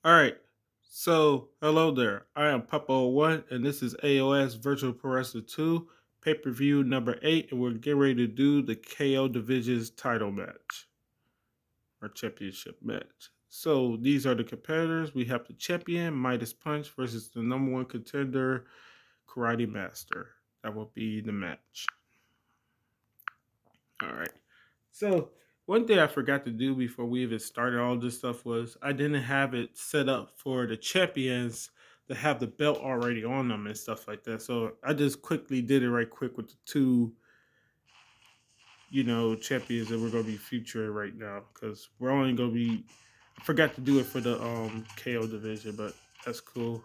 All right. So, hello there. I am Papa01, and this is AOS Virtual Pro Wrestler 2 pay-per-view number 8, and we're getting ready to do the KO Division's title match, or championship match. So, these are the competitors. We have the champion, Midas Punch, versus the number one contender, Karate Master. That will be the match. All right. So, one thing I forgot to do before we even started all this stuff was I didn't have it set up for the champions to have the belt already on them and stuff like that. So I just quickly did it right quick with the two, champions that we're gonna be featuring right now because we're only gonna be. I forgot to do it for the KO division, but that's cool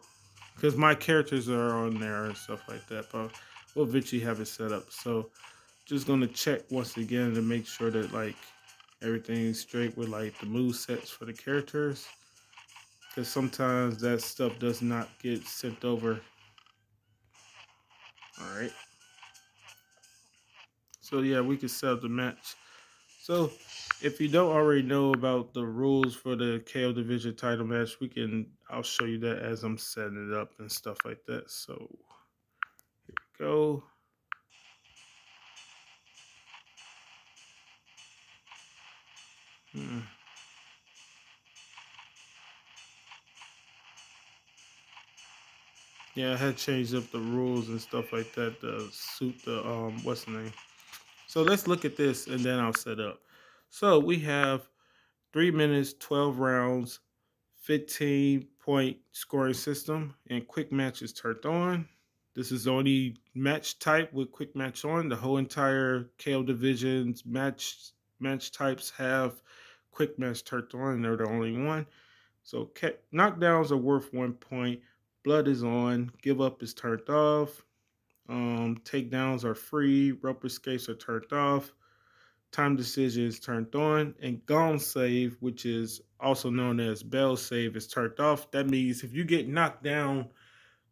because my characters are on there and stuff like that. But we'll eventually have it set up. So just gonna check once again to make sure that like everything's straight with like the move sets for the characters, because sometimes that stuff does not get sent over. All right, so yeah, we can set up the match. So if you don't already know about the rules for the KO division title match, I'll show you that as I'm setting it up and stuff like that. So here we go. Yeah, I had changed up the rules and stuff like that to suit the what's the name. So let's look at this and then I'll set up. So we have 3 minutes, 12 rounds, 15-point scoring system, and quick match is turned on. This is the only match type with quick match on. The whole entire KO division's match types have quick match turned on, and they're the only one. So knockdowns are worth 1 point. Blood is on. Give up is turned off. Takedowns are free. Rope escapes are turned off. Time decision is turned on, and gong save, which is also known as bell save, is turned off. That means if you get knocked down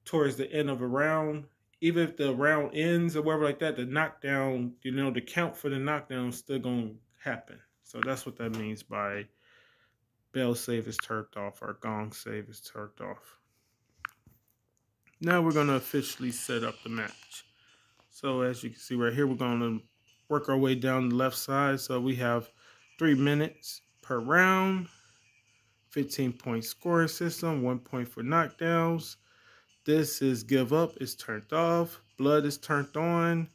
towards the end of a round, even if the round ends or whatever like that, the knockdown, the count for the knockdown is still gonna happen. So that's what that means by bell save is turned off or gong save is turned off. Now we're gonna officially set up the match. So as you can see right here, we're gonna work our way down the left side. So we have 3 minutes per round, 15-point scoring system, 1 point for knockdowns. This is give up is turned off. Blood is turned on.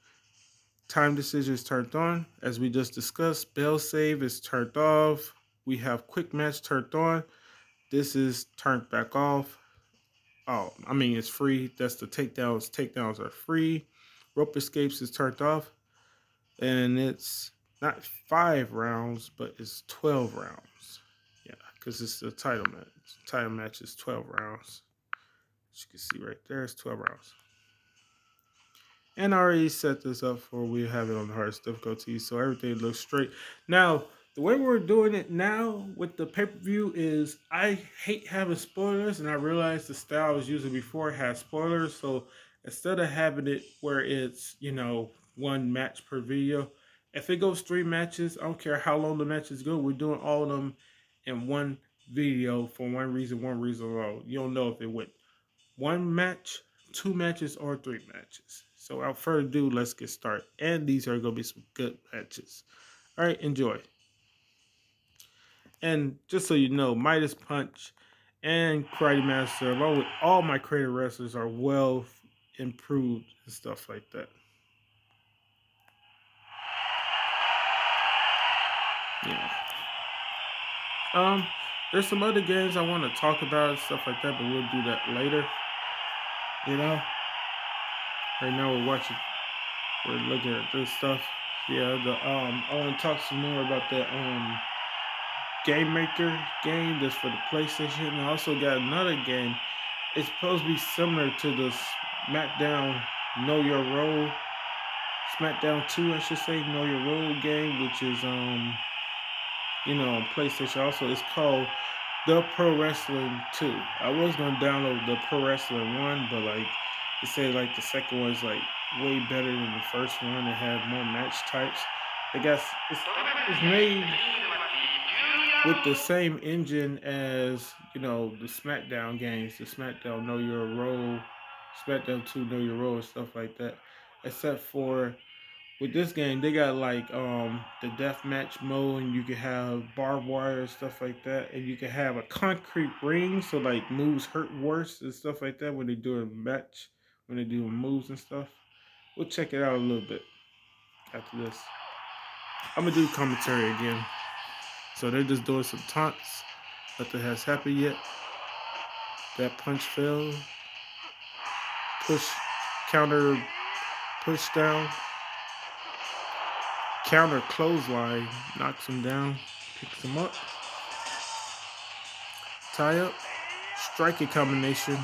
Time decision is turned on. As we just discussed, bell save is turned off. We have quick match turned on. This is turned back off. Oh, I mean, it's free. That's the takedowns. Takedowns are free. Rope escapes is turned off. And it's not 5 rounds, but it's 12 rounds. Yeah, because it's the title match. Title match is 12 rounds. As you can see right there, it's 12 rounds. And I already set this up for we have it on the hardest difficulty, so everything looks straight. Now, the way we're doing it now with the pay-per-view is I hate having spoilers, and I realized the style I was using before had spoilers. So instead of having it where it's, one match per video, if it goes 3 matches, I don't care how long the matches go, we're doing all of them in one video for one reason alone. You don't know if it went 1 match, 2 matches, or 3 matches. So without further ado, let's get started. And these are going to be some good matches. All right, enjoy. And just so you know, Midas Punch and Karate Master, along with all my creative wrestlers, are well improved and stuff like that. Yeah. There's some other games I want to talk about and stuff like that, but we'll do that later. Right now we're looking at this stuff. Yeah, I want to talk some more about the Game Maker game that's for the PlayStation. And I also got another game. It's supposed to be similar to the SmackDown Know Your Role, SmackDown 2, I should say, Know Your Role game, which is on PlayStation. Also, it's called The Pro Wrestling 2. I was gonna download the Pro Wrestling 1, but like it said, like the second one's like way better than the first one. It had more match types. I guess it's made. with the same engine as, you know, the SmackDown games, the SmackDown Know Your Role, SmackDown 2 Know Your Role, stuff like that. Except for with this game, they got like the deathmatch mode, and you can have barbed wire and stuff like that, and you can have a concrete ring, so like moves hurt worse and stuff like that when they do a match, when they do moves and stuff. We'll check it out a little bit after this. I'm gonna do commentary again. So they're just doing some taunts. Nothing has happened yet. That punch fell. Push, counter, push down. Counter clothesline, knocks him down, picks him up. Tie up, striking combination.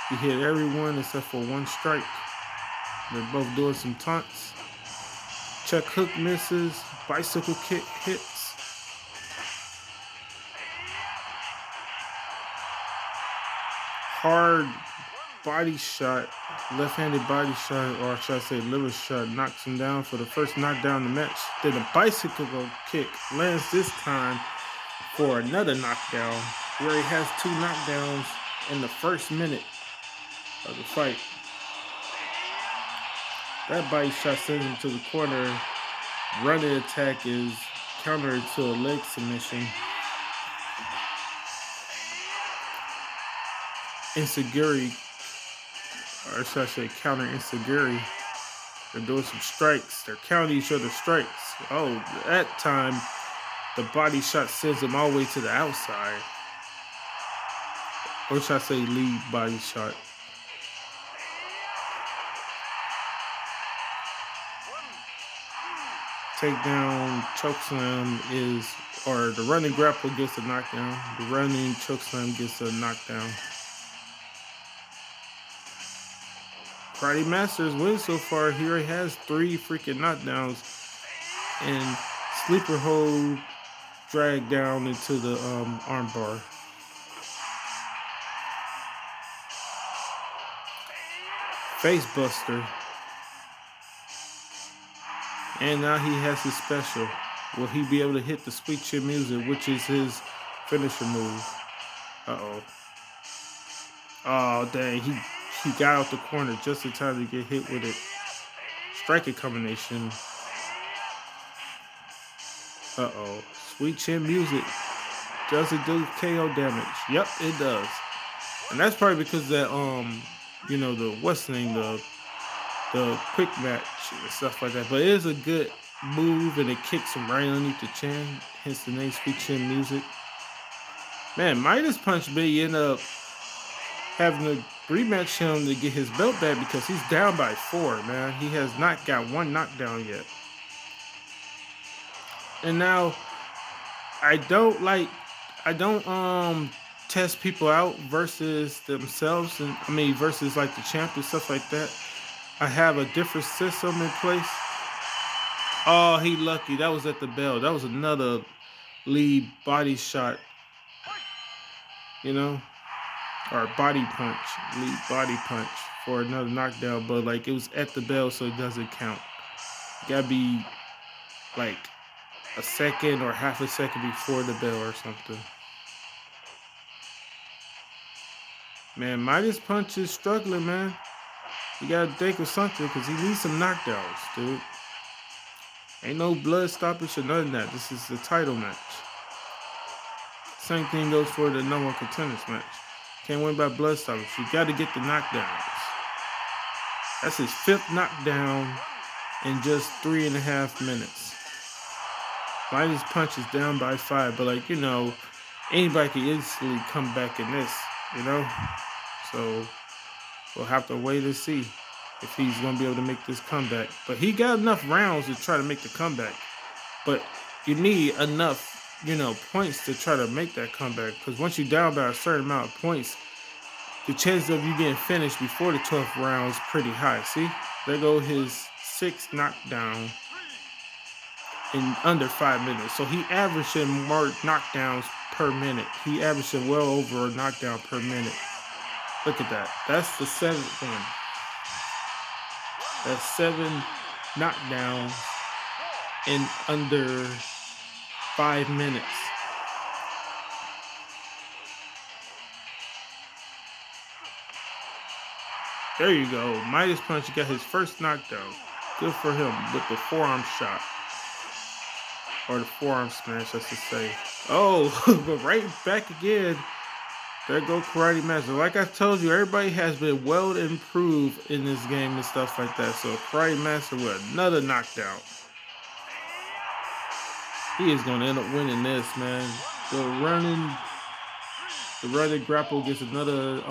He hit everyone except for one strike. They're both doing some taunts. Check hook misses, bicycle kick hits. Hard body shot, left-handed body shot, or should I say liver shot, knocks him down for the first knockdown in the match. Then a bicycle kick lands this time for another knockdown, where he has 2 knockdowns in the first minute of the fight. That body shot sends him to the corner. Running attack is countered to a leg submission. Insecurity, or should I say counter insecurity. They're doing some strikes. They're counting each other's strikes. Oh, that time the body shot sends him all the way to the outside. Or should I say lead body shot. Takedown, chokeslam is, or the running grapple gets a knockdown. The running chokeslam gets a knockdown. Karate Masters wins so far. He already has 3 freaking knockdowns and sleeper hold drag down into the armbar. Face buster. And now he has his special. Will he be able to hit the sweet chin music, which is his finisher move? Uh-oh. Oh, dang. He got out the corner just in time to get hit with it. Striking combination. Uh-oh. Sweet chin music. Does it do KO damage? Yep, it does. And that's probably because that, you know, the, what's the name, the quick match and stuff like that. But it is a good move, and it kicks him right underneath the chin. Hence the name Sweet Chin Music. Man, Midas Punch may end up having to rematch him to get his belt back because he's down by 4, man. He has not got 1 knockdown yet. And now I don't test people out versus themselves, and I mean versus like the champ and stuff like that. I have a different system in place. Oh, he lucky. That was at the bell. That was another lead body shot, you know, or body punch, lead body punch for another knockdown. But like it was at the bell, so it doesn't count. You gotta be like a second or half a second before the bell or something. Man, Midas Punch is struggling, man. You gotta think of something because he needs some knockdowns, dude. Ain't no blood stoppage or none of that. This is the title match. Same thing goes for the number 1 contenders match. Can't win by blood stoppage. You gotta get the knockdowns. That's his 5th knockdown in just 3.5 minutes. Midas Punch is down by 5, but like, you know, anybody can instantly come back in this, you know? So we'll have to wait and see if he's going to be able to make this comeback. But he got enough rounds to try to make the comeback. But you need enough, you know, points to try to make that comeback. Because once you're down by a certain amount of points, the chances of you getting finished before the 12th round is pretty high. See? There go his 6th knockdown in under 5 minutes. So he averaging more knockdowns per minute. He averaging well over a knockdown per minute. Look at that. That's the 7th one. That's 7 knockdowns in under 5 minutes. There you go. Midas Punch got his first knockdown. Good for him with the forearm shot. Or the forearm smash, I should say. Oh, but right back again. There go Karate Master. Like I told you, everybody has been well improved in this game and stuff like that. So Karate Master with another knockdown. He is going to end up winning this, man. The running grapple gets another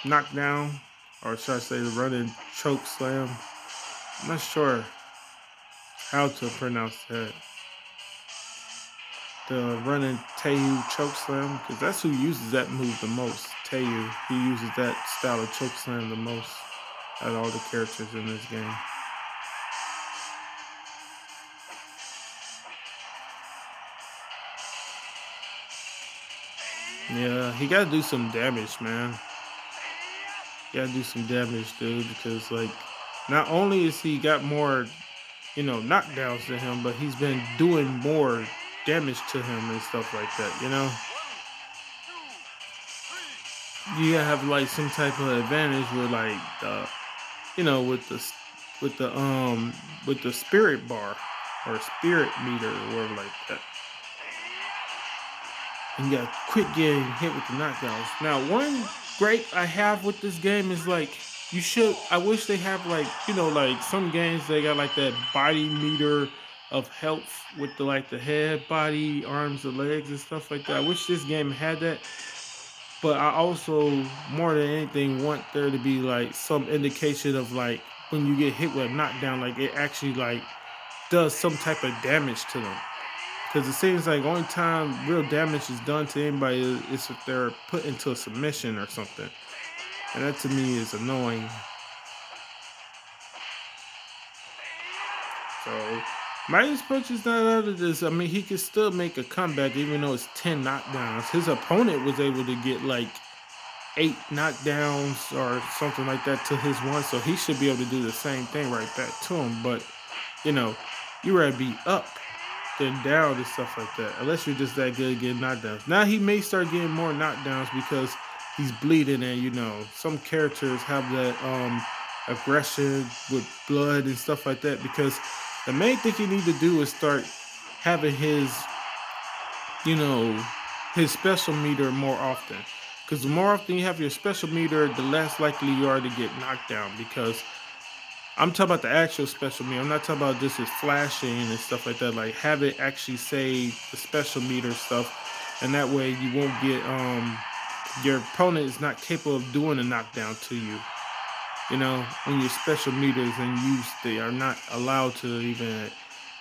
knockdown. Or should I say the running choke slam. I'm not sure how to pronounce that. The running Teiyu choke slam, because that's who uses that move the most. Teiyu, he uses that style of choke slam the most out of all the characters in this game. Yeah, he got to do some damage, man. You gotta do some damage, dude, because like not only is he got more, knockdowns to him, but he's been doing more damage to him and stuff like that, You gotta have like some type of advantage with like with the spirit bar or spirit meter or whatever like that. And you gotta quit getting hit with the knockdowns. Now, one great I have with this game is like I wish they have like like some games they got like that body meter of health with the head, body, arms, and legs and stuff like that. I wish this game had that. But I also more than anything want there to be like some indication of like when you get hit with a knockdown, like it actually like does some type of damage to them. Because it seems like only time real damage is done to anybody is if they're put into a submission or something. And that to me is annoying. So, Midas Punch is not out of this. I mean, he could still make a comeback even though it's 10 knockdowns. His opponent was able to get like 8 knockdowns or something like that to his one. So he should be able to do the same thing right back to him. But, you rather be up than down and stuff like that. Unless you're just that good at getting knockdowns. Now he may start getting more knockdowns because he's bleeding and some characters have that aggression with blood and stuff like that, because the main thing you need to do is start having his his special meter more often, because the more often you have your special meter, the less likely you are to get knocked down. Because I'm talking about the actual special meter. I'm not talking about just his flashing and stuff like that. Like have it actually say the special meter stuff, and that way you won't get your opponent is not capable of doing a knockdown to you. When your special meters in use, they are not allowed to even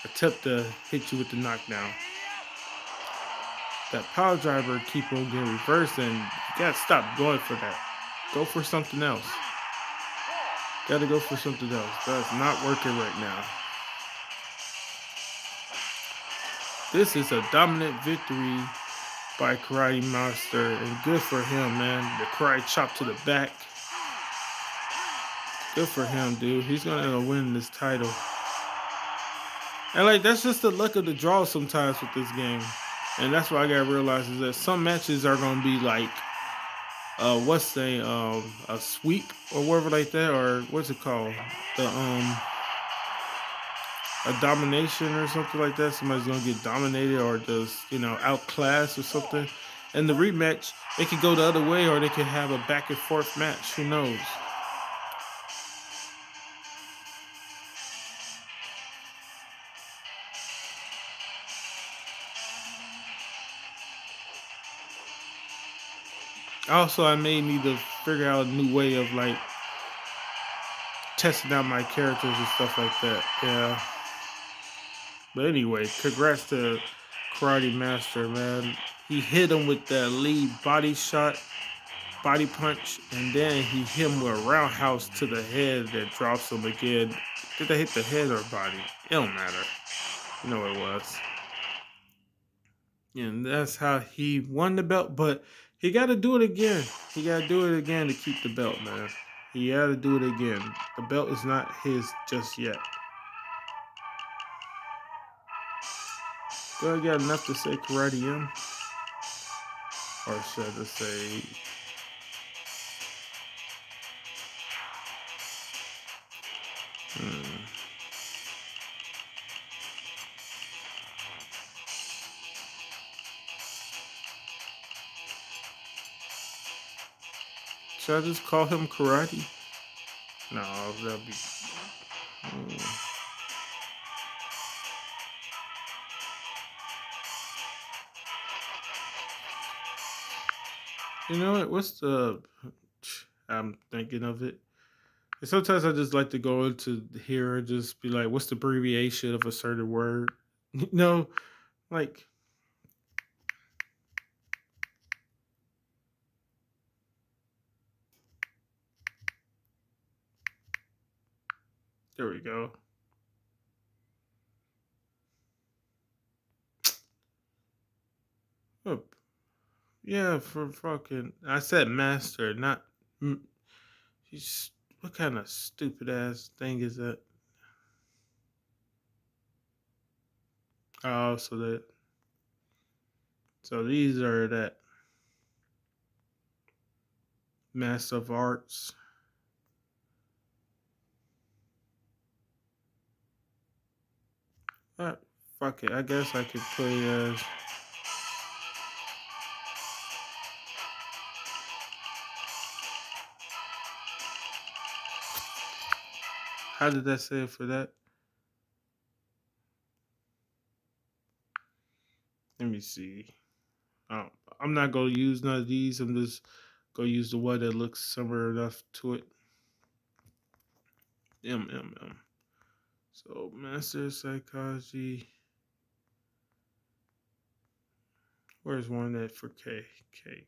attempt to hit you with the knockdown. That power driver keep on getting reversed, and you gotta stop going for that. Go for something else. Gotta go for something else. That's not working right now. This is a dominant victory by Karate Master, and good for him, man. The karate chop to the back. Good for him, dude. He's gonna end up winning this title. And like that's just the luck of the draw sometimes with this game. And that's what I gotta realize is that some matches are gonna be like a sweep or whatever like that, or what's it called? A domination or something like that. Somebody's gonna get dominated or just, outclassed or something. And the rematch, it could go the other way, or they could have a back and forth match. Who knows? Also, I may need to figure out a new way of like testing out my characters and stuff like that. Yeah. But anyway, congrats to Karate Master, man. He hit him with that lead body shot, body punch, and then he hit him with a roundhouse to the head that drops him again. Did they hit the head or body? It don't matter. You know what it was. And that's how he won the belt, but he got to do it again. He got to do it again to keep the belt, man. He got to do it again. The belt is not his just yet. Do I got enough to say Karate M? Or should I just say... Should I just call him Karate? No, that'll be... You know what? What's the... I'm thinking of it. And sometimes I just like to go into here and just be like, what's the abbreviation of a certain word? No, like... There we go. Oh, yeah, for fucking... I said master, not... What kind of stupid ass thing is that? Oh, so these are that Master of Arts. Fuck it. I guess I could put it as... How did that say it for that? Let me see. I'm not going to use none of these. I'm just going to use the one that looks similar enough to it. M. So, Master of Psychology. Where's one that for K? K.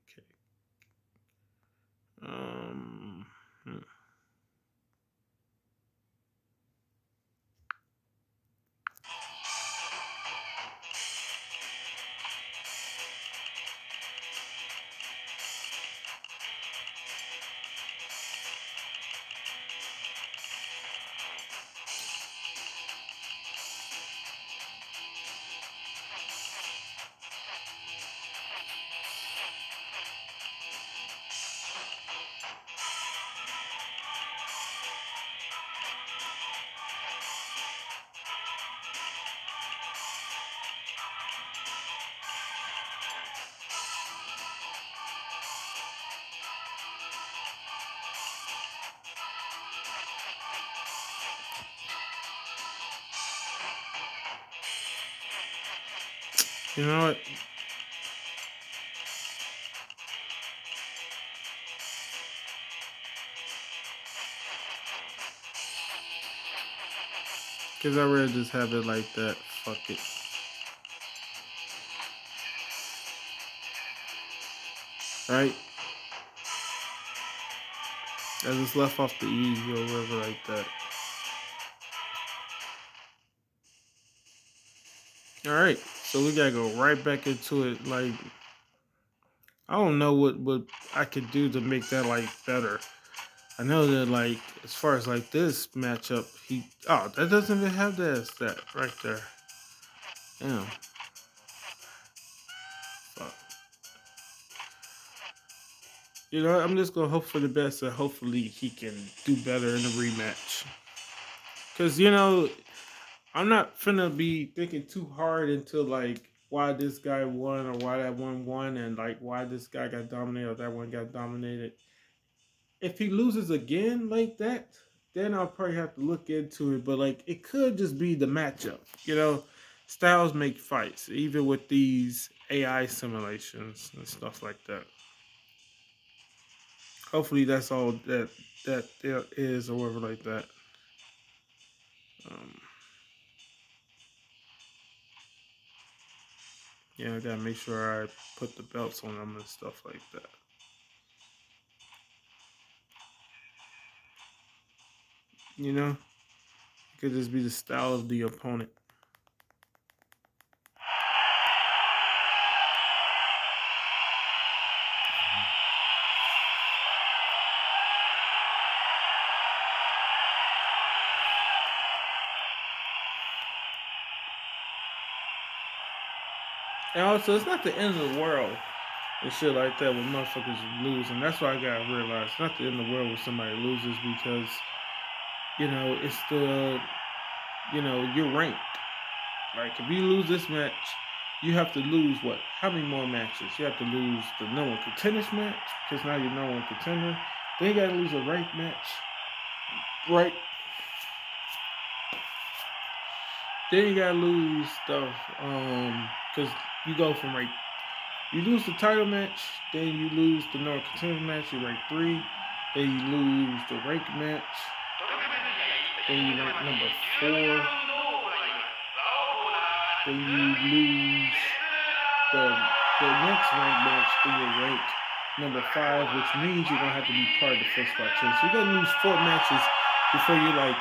You know what? Because I rather just have it like that. Fuck it. Right? I just left off the E or whatever like that. Alright. So we gotta go right back into it. Like, I don't know what I could do to make that like better. I know that like as far as like this matchup, that doesn't even have that stat right there. Damn. Fuck. You know, I'm just gonna hope for the best and hopefully he can do better in the rematch. Cause you know, I'm not finna be thinking too hard into like why this guy won or why that one won and like why this guy got dominated or that one got dominated. If he loses again like that, then I'll probably have to look into it. But like, it could just be the matchup. You know, styles make fights, even with these AI simulations and stuff like that. Hopefully, that's all that there is, or whatever like that. Yeah, I gotta make sure I put the belts on them and stuff like that. You know, it could just be the style of the opponent. And also, it's not the end of the world and shit like that when motherfuckers lose. And that's why I gotta realize it's not the end of the world when somebody loses because, it's the, you're ranked. Like, if you lose this match, you have to lose what? How many more matches? You have to lose the number one contenders match because now you're number one contender. Then you gotta lose a ranked match, right? Then you gotta lose stuff, because you go from like you lose the title match, then you lose the number contender match, you rank 3, then you lose the rank match, then you rank number 4, then you lose the next rank match, then you rank number 5, which means you're gonna have to be part of the first spot too. So you're gonna lose 4 matches before you like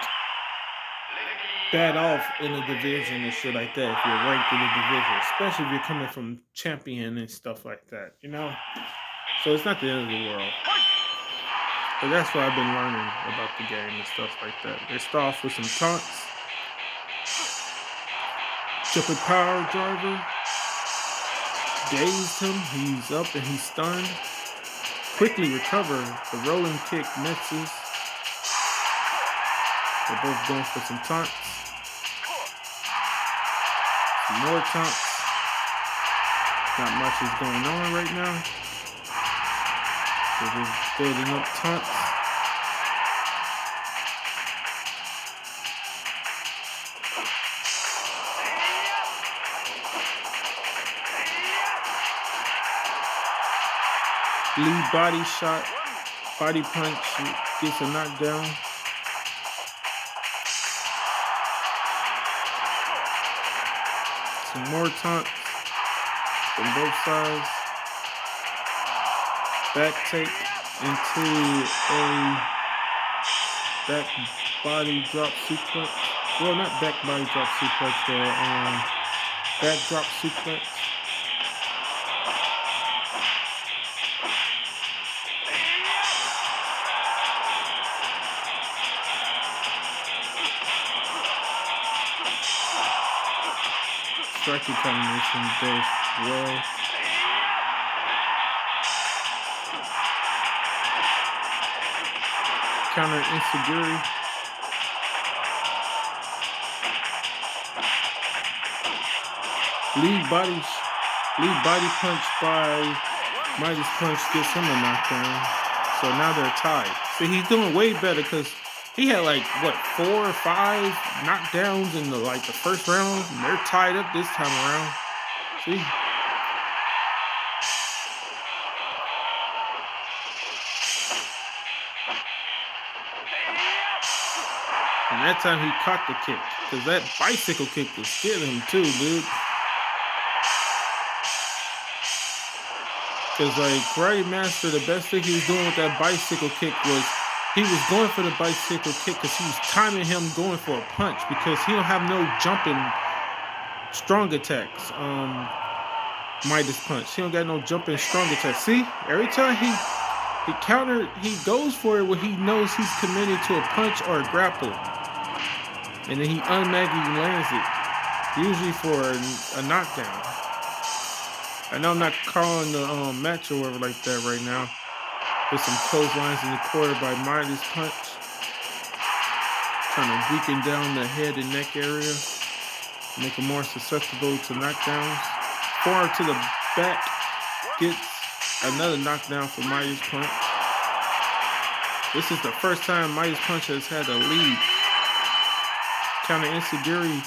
bat off in a division and shit like that if you're ranked in the division, especially if you're coming from champion and stuff like that, So it's not the end of the world. But that's what I've been learning about the game and stuff like that. They start off with some taunts. Jumping power driver. Dazed him. He's up and he's stunned. Quickly recover. The rolling kick misses. They're both going for some taunts. Some more taunts. Not much is going on right now. They're just building up taunts. Lead body shot, body punch, gets a knockdown. Some more taunts from both sides. Back take into a back body drop suplex. Well, not back body drop suplex, back drop suplex. Striking combination does well. Counter insecurity. Lead body punch by Midas punch gets him a knockdown. So now they're tied. See, he's doing way better because he had like what 4 or 5 knockdowns in the first round. And they're tied up this time around. See. And that time he caught the kick. Because that bicycle kick was getting him too, dude. Because Karate Master, the best thing he was doing with that bicycle kick was he was going for the bicycle kick because he was timing him going for a punch because he don't have no jumping strong attacks. Midas punch. He don't got no jumping strong attacks. See? Every time he goes for it when he knows he's committed to a punch or a grapple. And then he automatically lands it. Usually for a knockdown. I know I'm not calling the match or whatever like that right now. There's some clotheslines in the corner by Midas punch. Trying to weaken down the head and neck area. Make him more susceptible to knockdowns. Forward to the back. Gets another knockdown for Midas punch. This is the first time Midas punch has had a lead. Counter insecurity.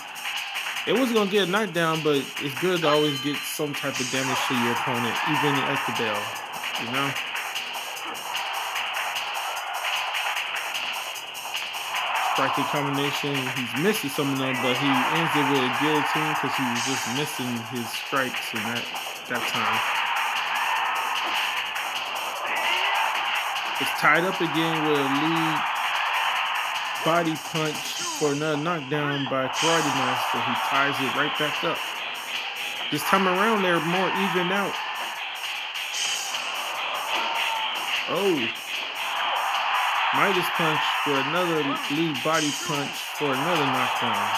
It wasn't going to get a knockdown, but it's good to always get some type of damage to your opponent, even at the bell, Striking combination, he's missing some of them, but he ends it with a guillotine because he was just missing his strikes in that time. It's tied up again with a lead body punch for another knockdown by Karate Master. He ties it right back up. This time around, they're more even out. Oh. Midas punch for another lead body punch for another knockdown.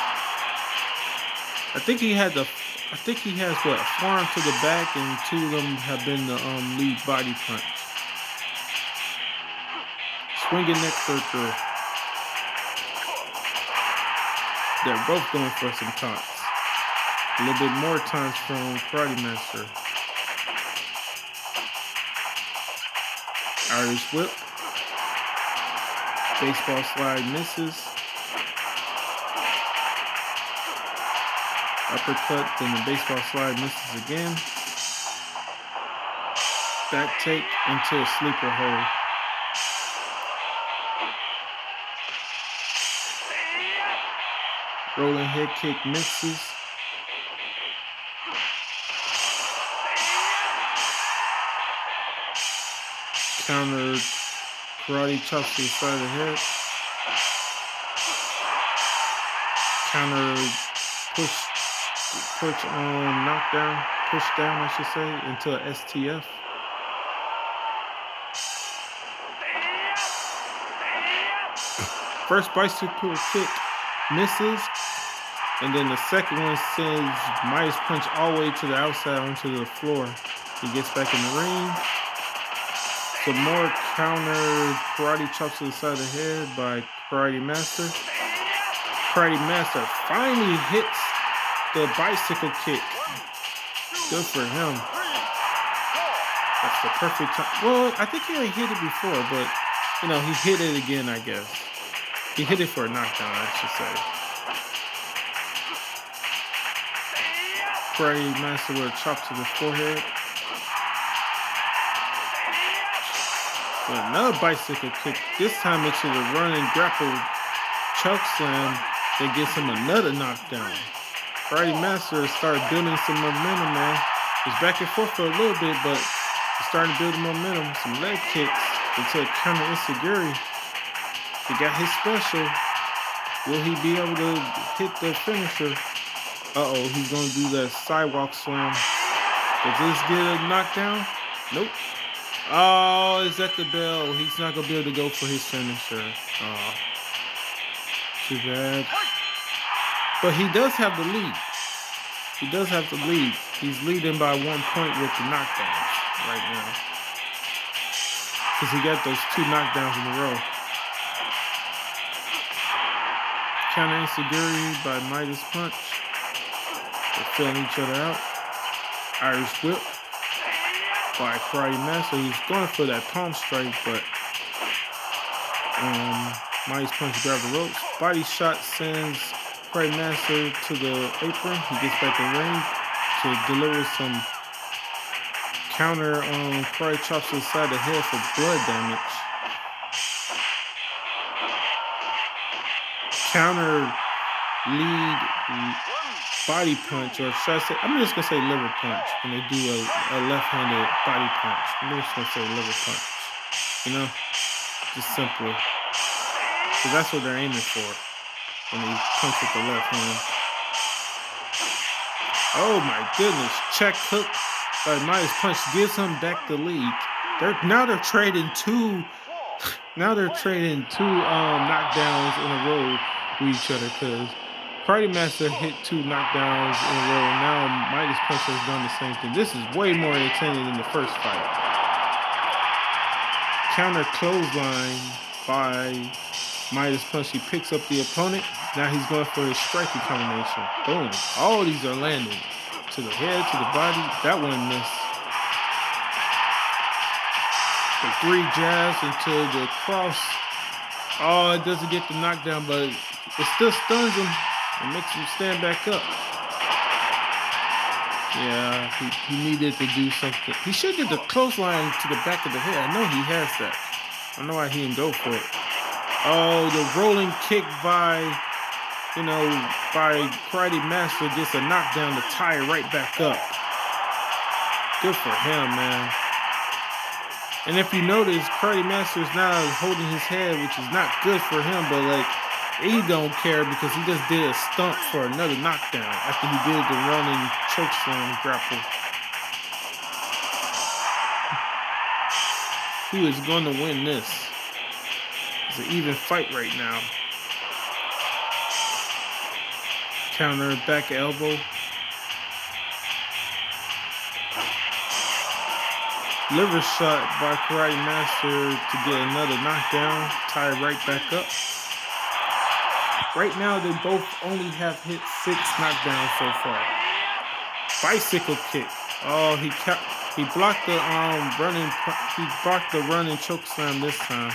I think he had the I think he has what, 4 to the back, and 2 of them have been the lead body punch. Swinging neck breaker. They're both going for some taunts. A little bit more taunts from Karate Master. Irish whip. Baseball slide misses. Uppercut, then the baseball slide misses again. Back take into a sleeper hold. Rolling head kick misses. Counter karate chops to the side of the head. Counter push knockdown, push down, I should say, into a STF. First bicycle kick misses, and then the second one sends Midas punch all the way to the outside onto the floor. He gets back in the ring. Some more counter karate chops to the side of the head by Karate Master. Karate Master finally hits the bicycle kick. Good for him. That's the perfect time. Well, I think he already hit it before, but you know, he hit it again, I guess. He hit it for a knockdown, I should say. Karate Master with a chop to the forehead. With another bicycle kick, this time into the running grapple choke slam that gets him another knockdown. Karate Master started building some momentum, man. He's back and forth for a little bit, but he's starting to build momentum. Some leg kicks into a counter Insiguri. He got his special. Will he be able to hit the finisher? Uh-oh, he's going to do that sidewalk slam. Does this get a knockdown? Nope. Oh, is that the bell? He's not going to be able to go for his finisher. Oh, too bad. But he does have the lead. He does have the lead. He's leading by 1 point with the knockdowns right now. Because he got those 2 knockdowns in a row. Counter Insiguri by Midas punch. They're filling each other out. Irish whip by Karate Master. He's going for that palm strike, but Midas punch grabbed the ropes. Body shot sends Karate Master to the apron. He gets back in the ring to deliver some counter karate chops to the side of the head for blood damage. Counter lead body punch, or should I say, I'm just gonna say liver punch when they do a left-handed body punch. I'm just gonna say liver punch. You know, just simple, because that's what they're aiming for when they punch with the left hand. Oh my goodness! Check hook by Midas punch gives him back the lead. They're trading two. Now they're trading 2 knockdowns in a row with each other, because Karate Master hit 2 knockdowns in a row, and now Midas punch has done the same thing. This is way more entertaining than the first fight. Counter clothesline by Midas punch. He picks up the opponent. Now he's going for his striking combination. Boom. All these are landing. To the head, to the body. That one missed. The 3 jabs into the cross. Oh, it doesn't get the knockdown, but it still stuns him and makes him stand back up. Yeah, he needed to do something. He should get the clothesline to the back of the head. I know he has that. I don't know why he didn't go for it. Oh, the rolling kick by Karate Master gets a knockdown to tie it right back up. Good for him, man. And if you notice, Karate Master is now holding his head, which is not good for him, but like, he don't care because he just did a stunt for another knockdown after he did the running chokeslam grapple. Who is going to win this? It's an even fight right now. Counter back elbow. Liver shot by Karate Master to get another knockdown. Tied right back up. Right now, they both only have hit 6 knockdowns so far. Bicycle kick. Oh, he blocked the run and choke slam this time.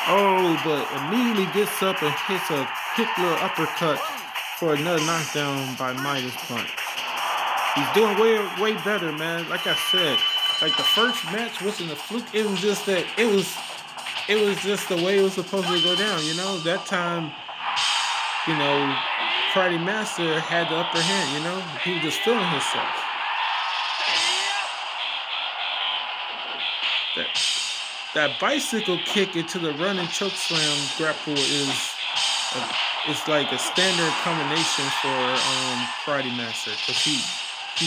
Oh, but immediately gets up and hits a quick little uppercut for another knockdown by Midas Punch. He's doing way better, man. Like I said, like the first match wasn't a fluke. It was just that it was just the way it was supposed to go down. You know, that time, you know, Karate Master had the upper hand. You know, he was just feeling himself. That bicycle kick into the running choke slam grapple is like a standard combination for Karate Master, because he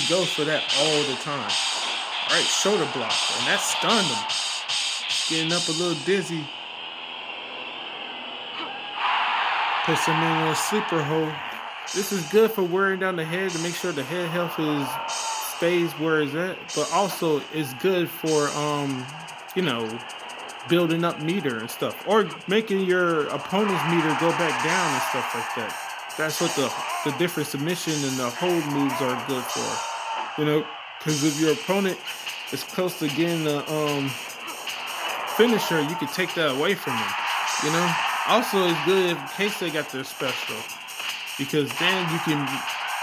goes for that all the time. All right, shoulder block, and that stunned him. Getting up a little dizzy. Puts him in a sleeper hold. This is good for wearing down the head to make sure the head health stays where it's at, but also it's good for you know, building up meter and stuff, or making your opponent's meter go back down and stuff like that. That's what the different submission and the hold moves are good for. You know, because if your opponent is close to getting the finisher, you can take that away from them. You know, also it's good in case they got their special, because then you can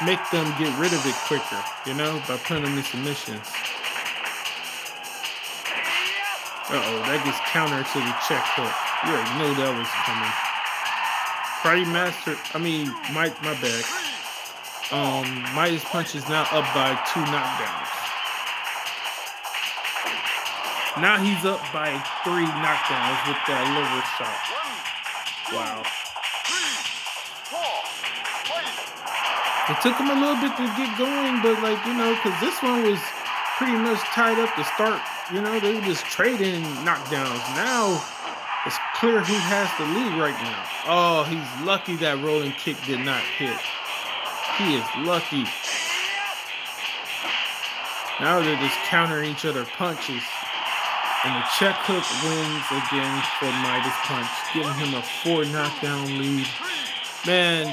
make them get rid of it quicker. You know, by putting them in submissions. That gets counter to the check hook. You already know that was coming. Karate Master, my bad. Midas Punch is now up by 2 knockdowns. Now he's up by 3 knockdowns with that liver shot. Wow. It took him a little bit to get going, but like, you know, because this one was pretty much tied up to start. You know, they were just trading knockdowns. Now, it's clear who has the lead right now. Oh, he's lucky that rolling kick did not hit. He is lucky. Now they're just countering each other punches. And the check hook wins again for Midas Punch, giving him a 4 knockdown lead. Man,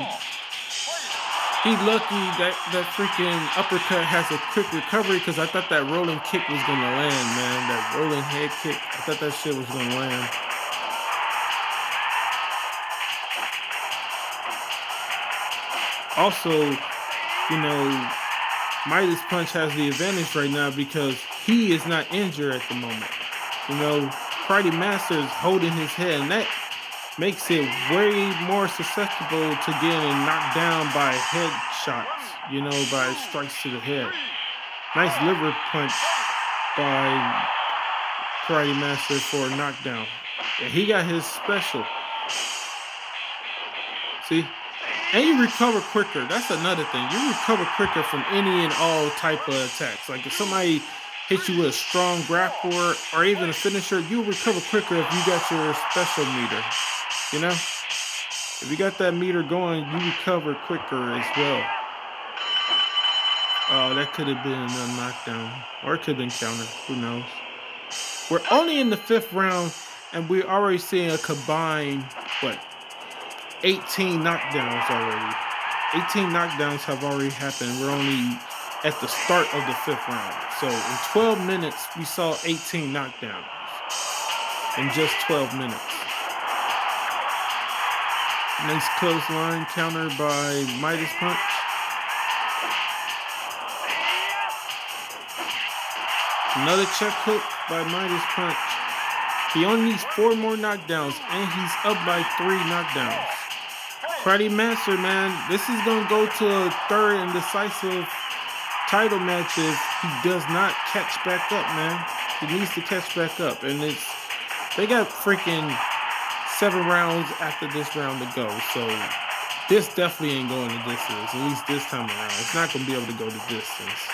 he's lucky that freaking uppercut has a quick recovery, because I thought that rolling kick was going to land, man. That rolling head kick, I thought that shit was going to land. Also, you know, Midas Punch has the advantage right now because he is not injured at the moment. You know, Karate Master is holding his head, and that makes it way more susceptible to getting knocked down by head shots, you know, by strikes to the head. Nice liver punch by Karate Master for a knockdown. And he got his special. See? And you recover quicker. That's another thing. You recover quicker from any and all type of attacks. Like if somebody hits you with a strong grappler or even a finisher, you'll recover quicker if you got your special meter. You know? If you got that meter going, you recover quicker as well. Oh, that could have been a knockdown. Or it could have been counter. Who knows? We're only in the 5th round, and we're already seeing a combined, 18 knockdowns already. 18 knockdowns have already happened. We're only at the start of the 5th round. So in 12 minutes, we saw 18 knockdowns. In just 12 minutes. Nice clothesline counter by Midas Punch. Another check hook by Midas Punch. He only needs 4 more knockdowns, and he's up by 3 knockdowns. Karate Master, man, this is going to go to a 3rd and decisive title match if he does not catch back up, man. He needs to catch back up. And they got freaking 7 rounds after this round to go. So this definitely ain't going the distance, at least this time around. It's not going to be able to go the distance.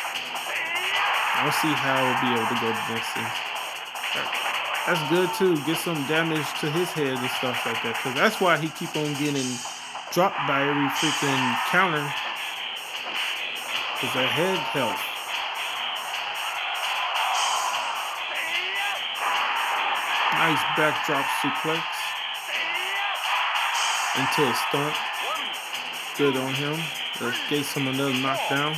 I don't see how it'll be able to go the distance. That's good too. Get some damage to his head and stuff like that. Because that's why he keep on getting dropped by every freaking counter. Because that head health. Nice backdrop suplex into a stomp. Good on him. Let's get some another knockdown.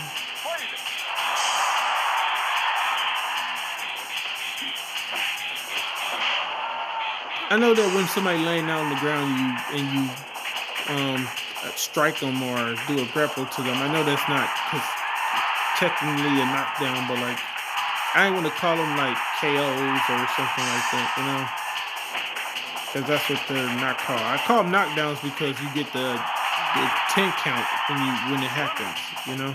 I know that when somebody laying out on the ground, you strike them or do a grapple to them. I know that's not technically a knockdown, but like I ain't want to call them like KOs or something like that, you know, because that's what they're not called. I call them knockdowns because you get the 10 count when it happens, you know.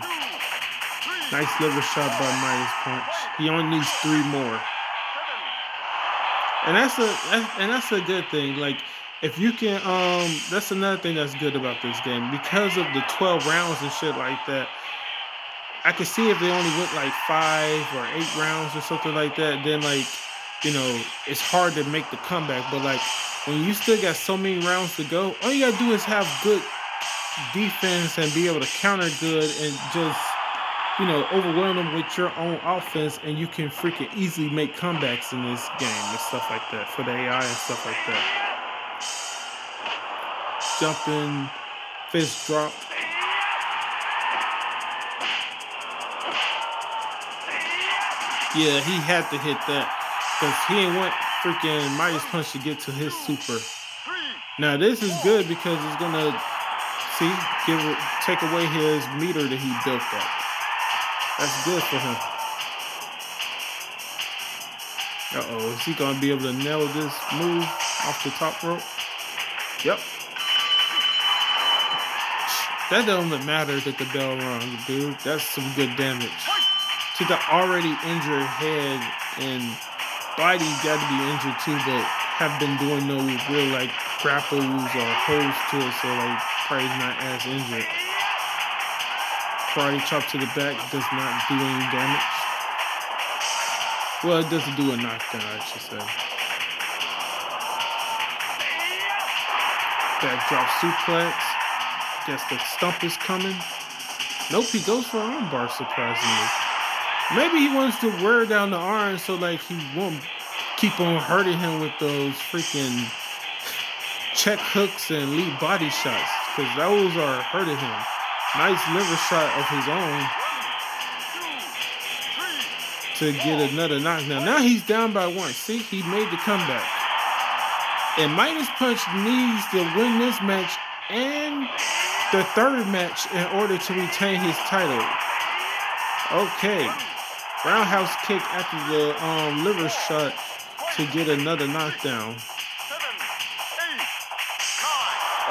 Nice liver shot by Midas Punch. He only needs 3 more. And that's a good thing. Like if you can that's another thing that's good about this game. Because of the 12 rounds and shit like that, I could see if they only went like 5 or 8 rounds or something like that, then like, you know, it's hard to make the comeback. But like when you still got so many rounds to go, all you gotta do is have good defense and be able to counter good and just, you know, overwhelm them with your own offense, and you can freaking easily make comebacks in this game and stuff like that for the AI and stuff like that. Jumping, fist drop. Yeah, he had to hit that because he ain't want freaking Midas Punch to get to his super. Now this is good because it's gonna take away his meter that he built up. That's good for him. Uh-oh, is he gonna be able to nail this move off the top rope? Yep. That doesn't matter that the bell rung, dude. That's some good damage. To the already injured head and body got to be injured too, but have been doing no real like grapples or holds to it, so like probably not as injured. Karate chop to the back does not do any damage. Well, it doesn't do a knockdown, I should say. Backdrop suplex. Guess the stump is coming. Nope, he goes for armbar, surprisingly. Maybe he wants to wear down the arm so like he won't keep on hurting him with those freaking check hooks and lead body shots, because those are hurting him. Nice liver shot of his own to get another knockdown. Now he's down by 1. See, he made the comeback. And Midas Punch needs to win this match and the 3rd match in order to retain his title. Okay. Roundhouse kick after the liver shot to get another knockdown.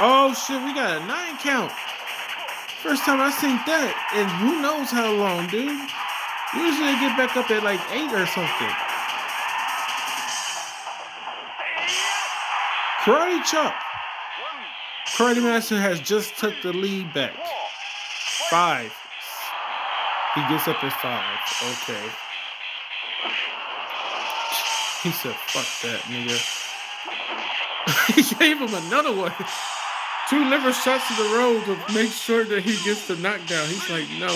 Oh shit, we got a 9 count. First time I seen that, and who knows how long, dude. Usually they get back up at like 8 or something. Karate chop. Karate Master has just took the lead back. 5. He gets up at 5. Okay. He said, fuck that, nigga. He gave him another one. 2 liver shots in a row to make sure that he gets the knockdown. He's like, no,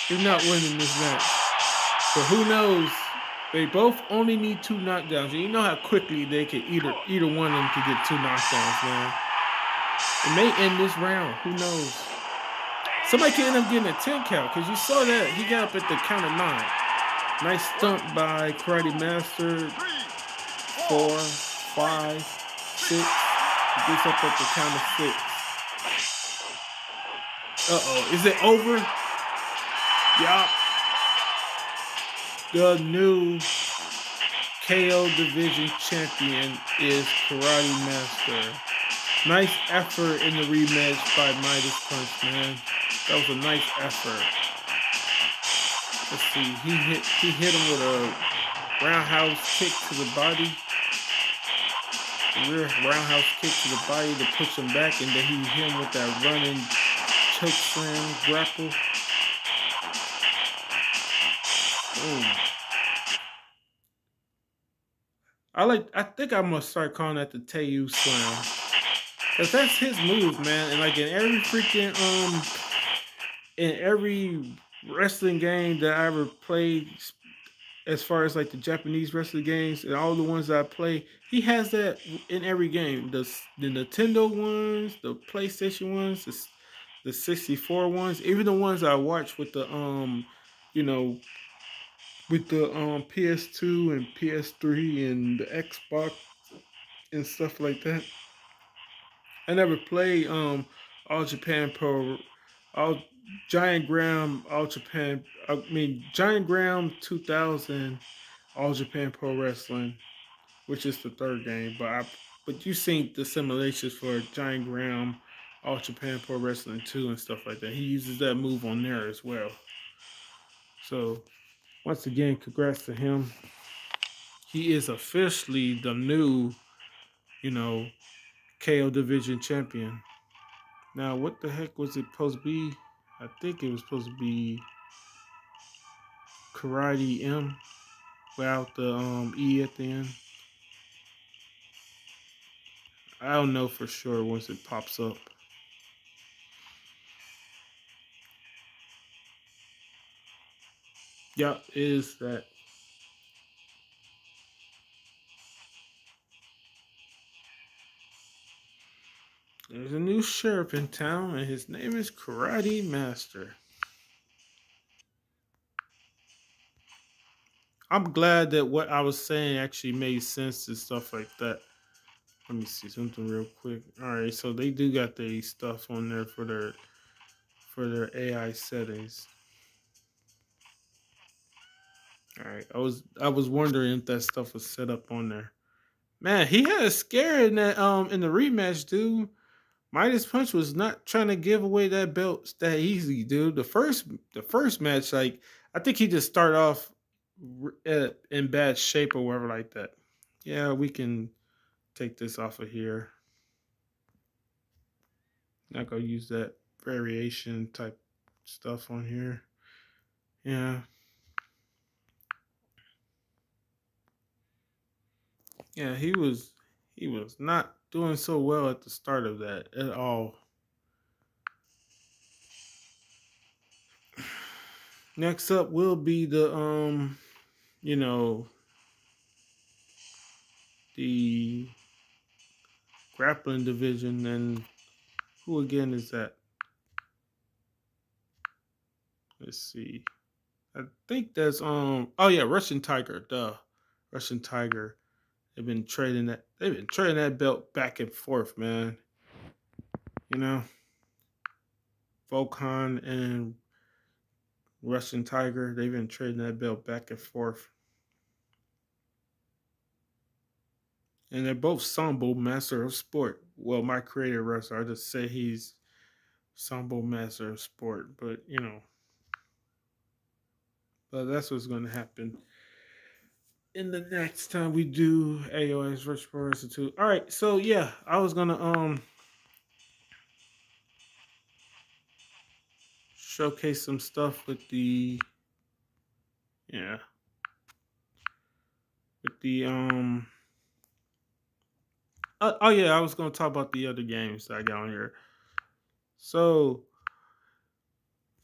you're not winning this match. But who knows? They both only need 2 knockdowns. And you know how quickly they could either one of them could get 2 knockdowns, man. It may end this round. Who knows? Somebody could end up getting a 10 count, because you saw that. He got up at the count of 9. Nice stump by Karate Master. 4, 5, 6. He gets up at the count of 6. Uh-oh. Is it over? Yup. The new KO Division Champion is Karate Master. Nice effort in the rematch by Midas Punch, man. That was a nice effort. Let's see. He hit him with a roundhouse kick to the body. Rear roundhouse kick to the body to push him back, and then he hit him with that running choke slam grapple. Boom. I think I'm gonna start calling that the Teiyu Slam. Cause that's his move, man. And like in every freaking in every wrestling game that I ever played, as far as like the Japanese wrestling games and all the ones that I play, he has that in every game. The Nintendo ones, the PlayStation ones, the 64 ones, even the ones I watch with the you know, with the PS2 and PS3 and the Xbox and stuff like that. I never played All Japan Pro, All Giant Graham, All Japan. I mean Giant Graham 2000, All Japan Pro Wrestling, which is the third game. But you seen the simulations for Giant Graham, All Japan Pro Wrestling 2 and stuff like that. He uses that move on there as well. So once again, congrats to him. He is officially the new, you know, KO Division champion. Now, what the heck was it supposed to be? I think it was supposed to be Karate M without the E at the end. I don't know for sure once it pops up. Yep, is that. There's a new sheriff in town, and his name is Karate Master. I'm glad that what I was saying actually made sense and stuff like that. Let me see something real quick. All right, so they do got the stuff on there for their AI settings. All right, I was wondering if that stuff was set up on there. Man, he had a scare in that in the rematch, dude. Midas Punch was not trying to give away that belt that easy, dude. The first match, like I think he just started off in bad shape or whatever like that. Yeah, we can take this off of here. Not gonna use that variation type stuff on here. Yeah, yeah, he was not doing so well at the start of that at all. Next up will be the you know, the grappling division, and who again is that? Let's see. I think that's oh yeah, Russian Tiger, duh. Russian Tiger. They've been trading that belt back and forth, man. You know, Volkan and Russian Tiger, they've been trading that belt back and forth. And they're both Sambo Master of Sport. Well, my creator wrestler, I just say he's Sambo Master of Sport, but you know, but that's what's going to happen in the next time we do AOS Virtual Institute. All right, so yeah, I was gonna showcase some stuff with the yeah with the oh yeah, I was gonna talk about the other games that I got on here. So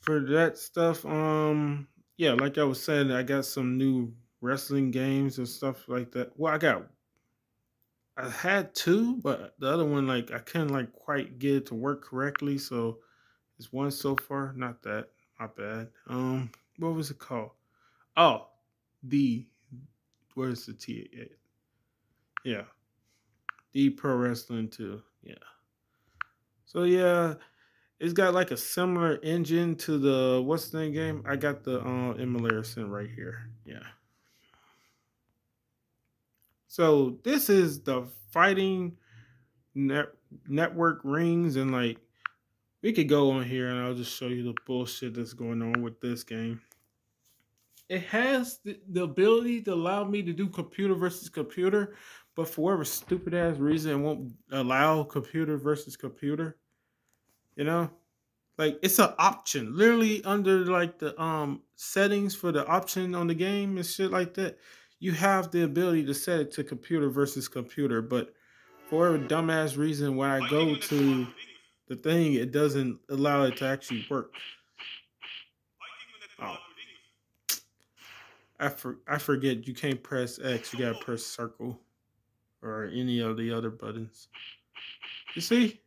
for that stuff, yeah, like I was saying, I got some new wrestling games and stuff like that. Well, I had two, but the other one like I couldn't like quite get it to work correctly. So it's one so far. Not that. My bad. What was it called? Oh, the where's the T? Yeah, the Pro Wrestling 2. Yeah. So yeah, it's got like a similar engine to the what's the name game? I got the emulator sent right here. Yeah. So this is the fighting net, network rings, and like we could go on here and I'll just show you the bullshit that's going on with this game. It has the ability to allow me to do computer versus computer, but for whatever stupid ass reason, it won't allow computer versus computer. You know, like it's an option, literally under like the settings for the option on the game and shit like that. You have the ability to set it to computer versus computer, but for whatever dumbass reason, when I go to the thing, it doesn't allow it to actually work. Oh, I forget you can't press X. You gotta press circle or any of the other buttons. You see? It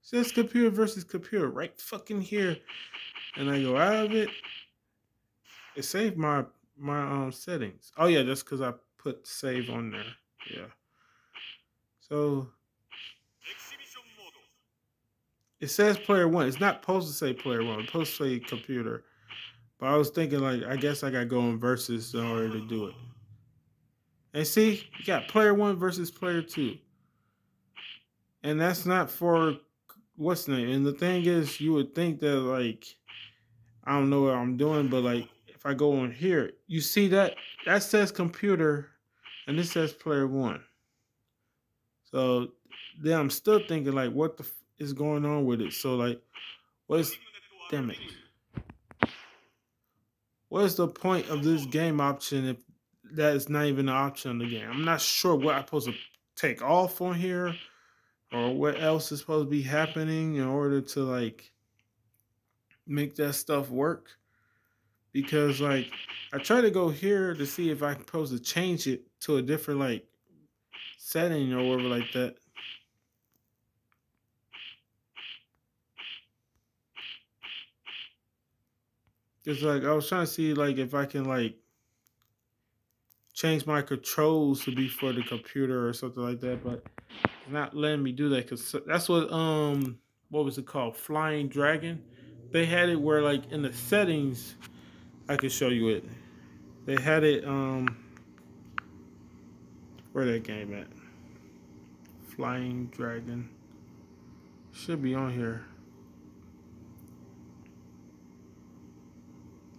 says computer versus computer right fucking here, and I go out of it. It saved my settings. Oh yeah, that's because I put save on there. Yeah. So it says player one. It's not supposed to say player one. It's supposed to say computer. But I was thinking like I guess I got to go in versus in order to do it. And see, you got player one versus player two. And that's not for what's the name. And the thing is, you would think that like I don't know what I'm doing, but like if I go on here, you see that says computer, and this says player one. So then I'm still thinking like, what the is going on with it? So like, what's damn it? What is the point of this game option if that is not even an option in the game? I'm not sure what I'm supposed to take off on here or what else is supposed to be happening in order to like make that stuff work. Because like I try to go here to see if I'm supposed to change it to a different like setting or whatever like that. It's like I was trying to see like if I can like change my controls to be for the computer or something like that, but it's not letting me do that because that's what was it called? Flying Dragon. They had it where like in the settings I could show you it. They had it where that game at? Flying Dragon. Should be on here.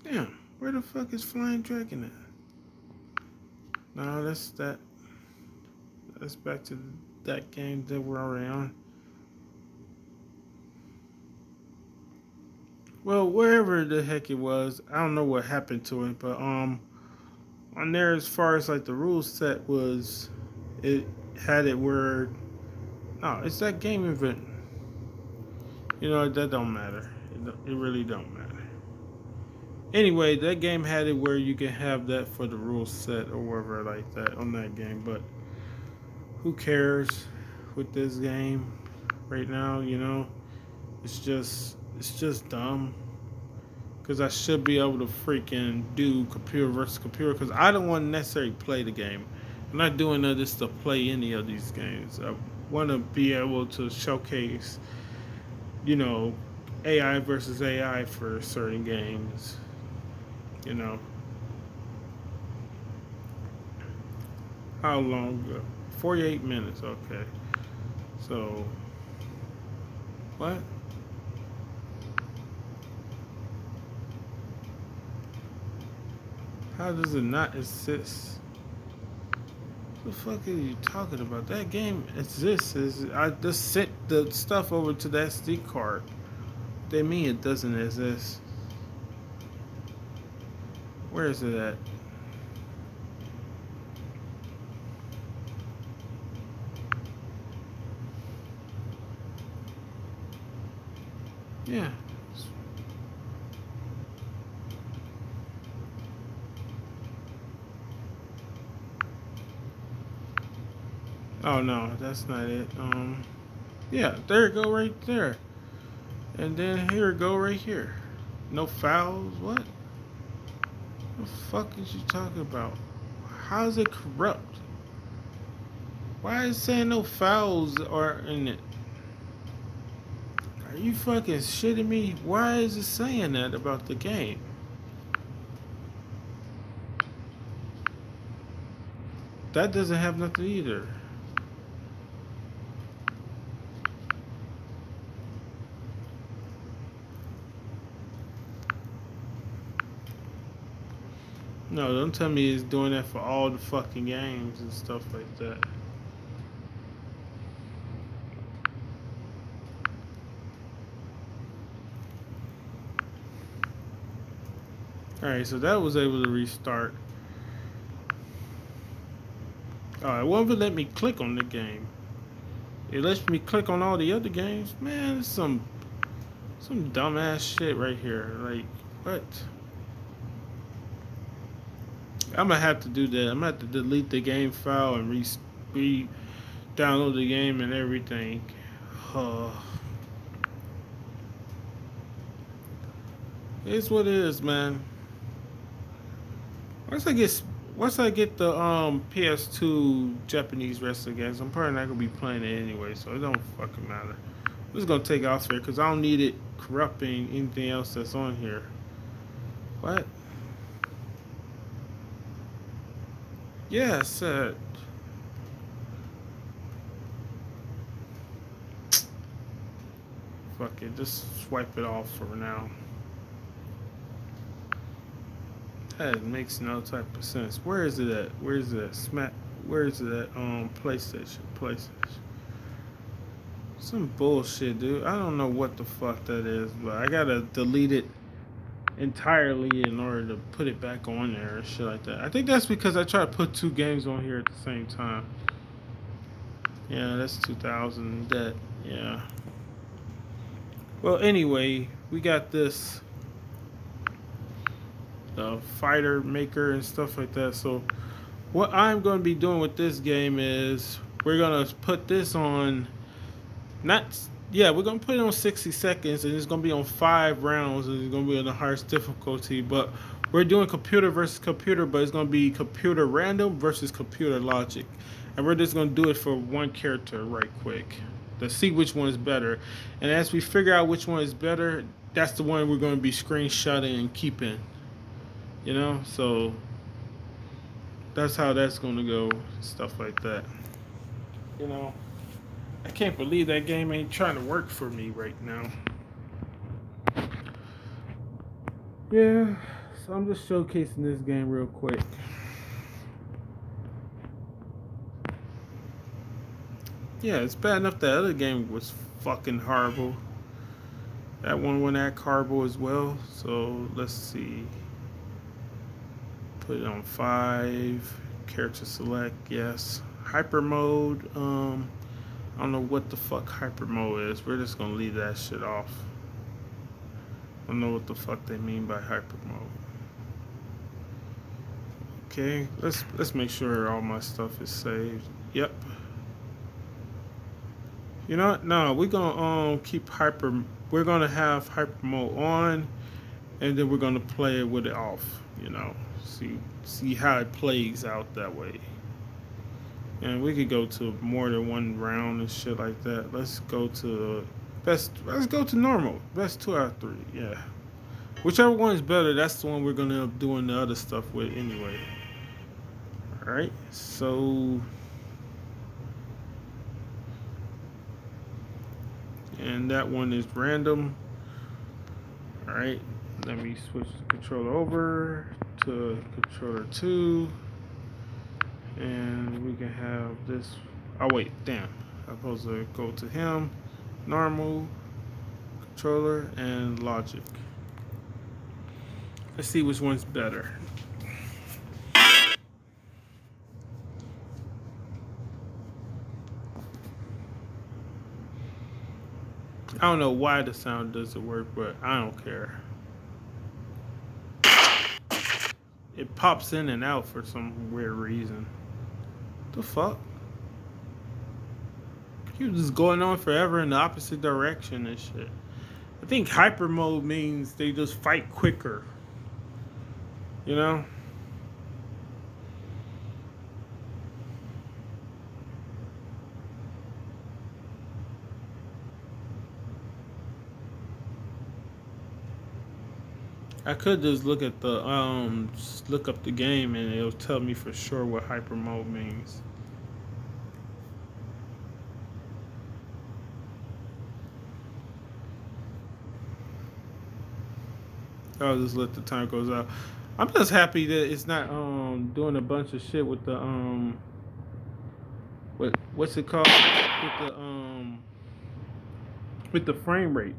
Damn, where the fuck is Flying Dragon at? No, that's that. That's back to that game that we're already on. Well, wherever the heck it was, I don't know what happened to it, but on there as far as like the rule set was, it had it where no, it's that game event. You know that don't matter. It really don't matter. Anyway, that game had it where you can have that for the rule set or whatever like that on that game, but who cares with this game right now? You know, it's just dumb. Because I should be able to freaking do computer versus computer. Because I don't want to necessarily play the game. I'm not doing none of this to play any of these games. I want to be able to showcase, you know, AI versus AI for certain games. You know. How long ago? 48 minutes. Okay. So, what? How does it not exist? What the fuck are you talking about? That game exists. I just sent the stuff over to the SD card. They mean it doesn't exist. Where is it at? Yeah. Oh no, that's not it. Yeah, there it go right there. And then here it go right here. No fouls, what? What the fuck is you talking about? How is it corrupt? Why is it saying no fouls are in it? Are you fucking shitting me? Why is it saying that about the game? That doesn't have nothing either. No, don't tell me it's doing that for all the fucking games and stuff like that. Alright, so that was able to restart. Alright, won't even let me click on the game. It lets me click on all the other games. Man, it's some dumbass shit right here. Like, what? I'm gonna have to do that. I'm gonna have to delete the game file and download the game and everything. Uh, it's what it is, man. Once I get once I get the PS2 Japanese wrestling games, I'm probably not gonna be playing it anyway, so it don't fucking matter. I'm just gonna take off here because I don't need it corrupting anything else that's on here. What? Yeah, I said. Fuck it, just swipe it off for now. That makes no type of sense. Where is it at? Where is it at? Smack. Where is it at? PlayStation. PlayStation. Some bullshit, dude. I don't know what the fuck that is, but I gotta delete it entirely in order to put it back on there and shit like that. I think that's because I tried to put two games on here at the same time. Yeah, that's 2000. That, yeah. Well, anyway, we got this fighter maker and stuff like that. So what I'm going to be doing with this game is we're going to put this on we're going to put it on 60 seconds, and it's going to be on 5 rounds, and it's going to be on the hardest difficulty. But we're doing computer versus computer, but it's going to be computer random versus computer logic, and we're just going to do it for one character right quick to see which one is better. And as we figure out which one is better, that's the one we're going to be screenshotting and keeping, you know. So that's how that's going to go, stuff like that, you know. I can't believe that game ain't trying to work for me right now. Yeah, so I'm just showcasing this game real quick. Yeah, it's bad enough that other game was fucking horrible. That one went at horrible as well. So let's see. Put it on 5. Character select, yes. Hyper mode, I don't know what the fuck hyper mode is. We're just gonna leave that shit off. I don't know what the fuck they mean by hyper mode. Okay, let's make sure all my stuff is saved. Yep. You know what? No, we're gonna keep hyper. We're gonna have hyper mode on, and then we're gonna play it with it off. You know, see how it plays out that way. And we could go to more than one round and shit like that. Let's go to best. Let's go to normal. Best 2 out of 3. Yeah. Whichever one is better, that's the one we're gonna end up doing the other stuff with anyway. All right. So, and that one is random. All right. Let me switch the controller over to controller 2. And we can have this. Oh wait, damn! I'm supposed to go to him, normal, controller, and logic. Let's see which one's better. I don't know why the sound doesn't work, but I don't care. It pops in and out for some weird reason. The fuck? You just going on forever in the opposite direction and shit. I think hyper mode means they just fight quicker. You know? I could just look at the just look up the game and it'll tell me for sure what hyper mode means. I'll just let the time goes out. I'm just happy that it's not doing a bunch of shit with the what's it called with the frame rate.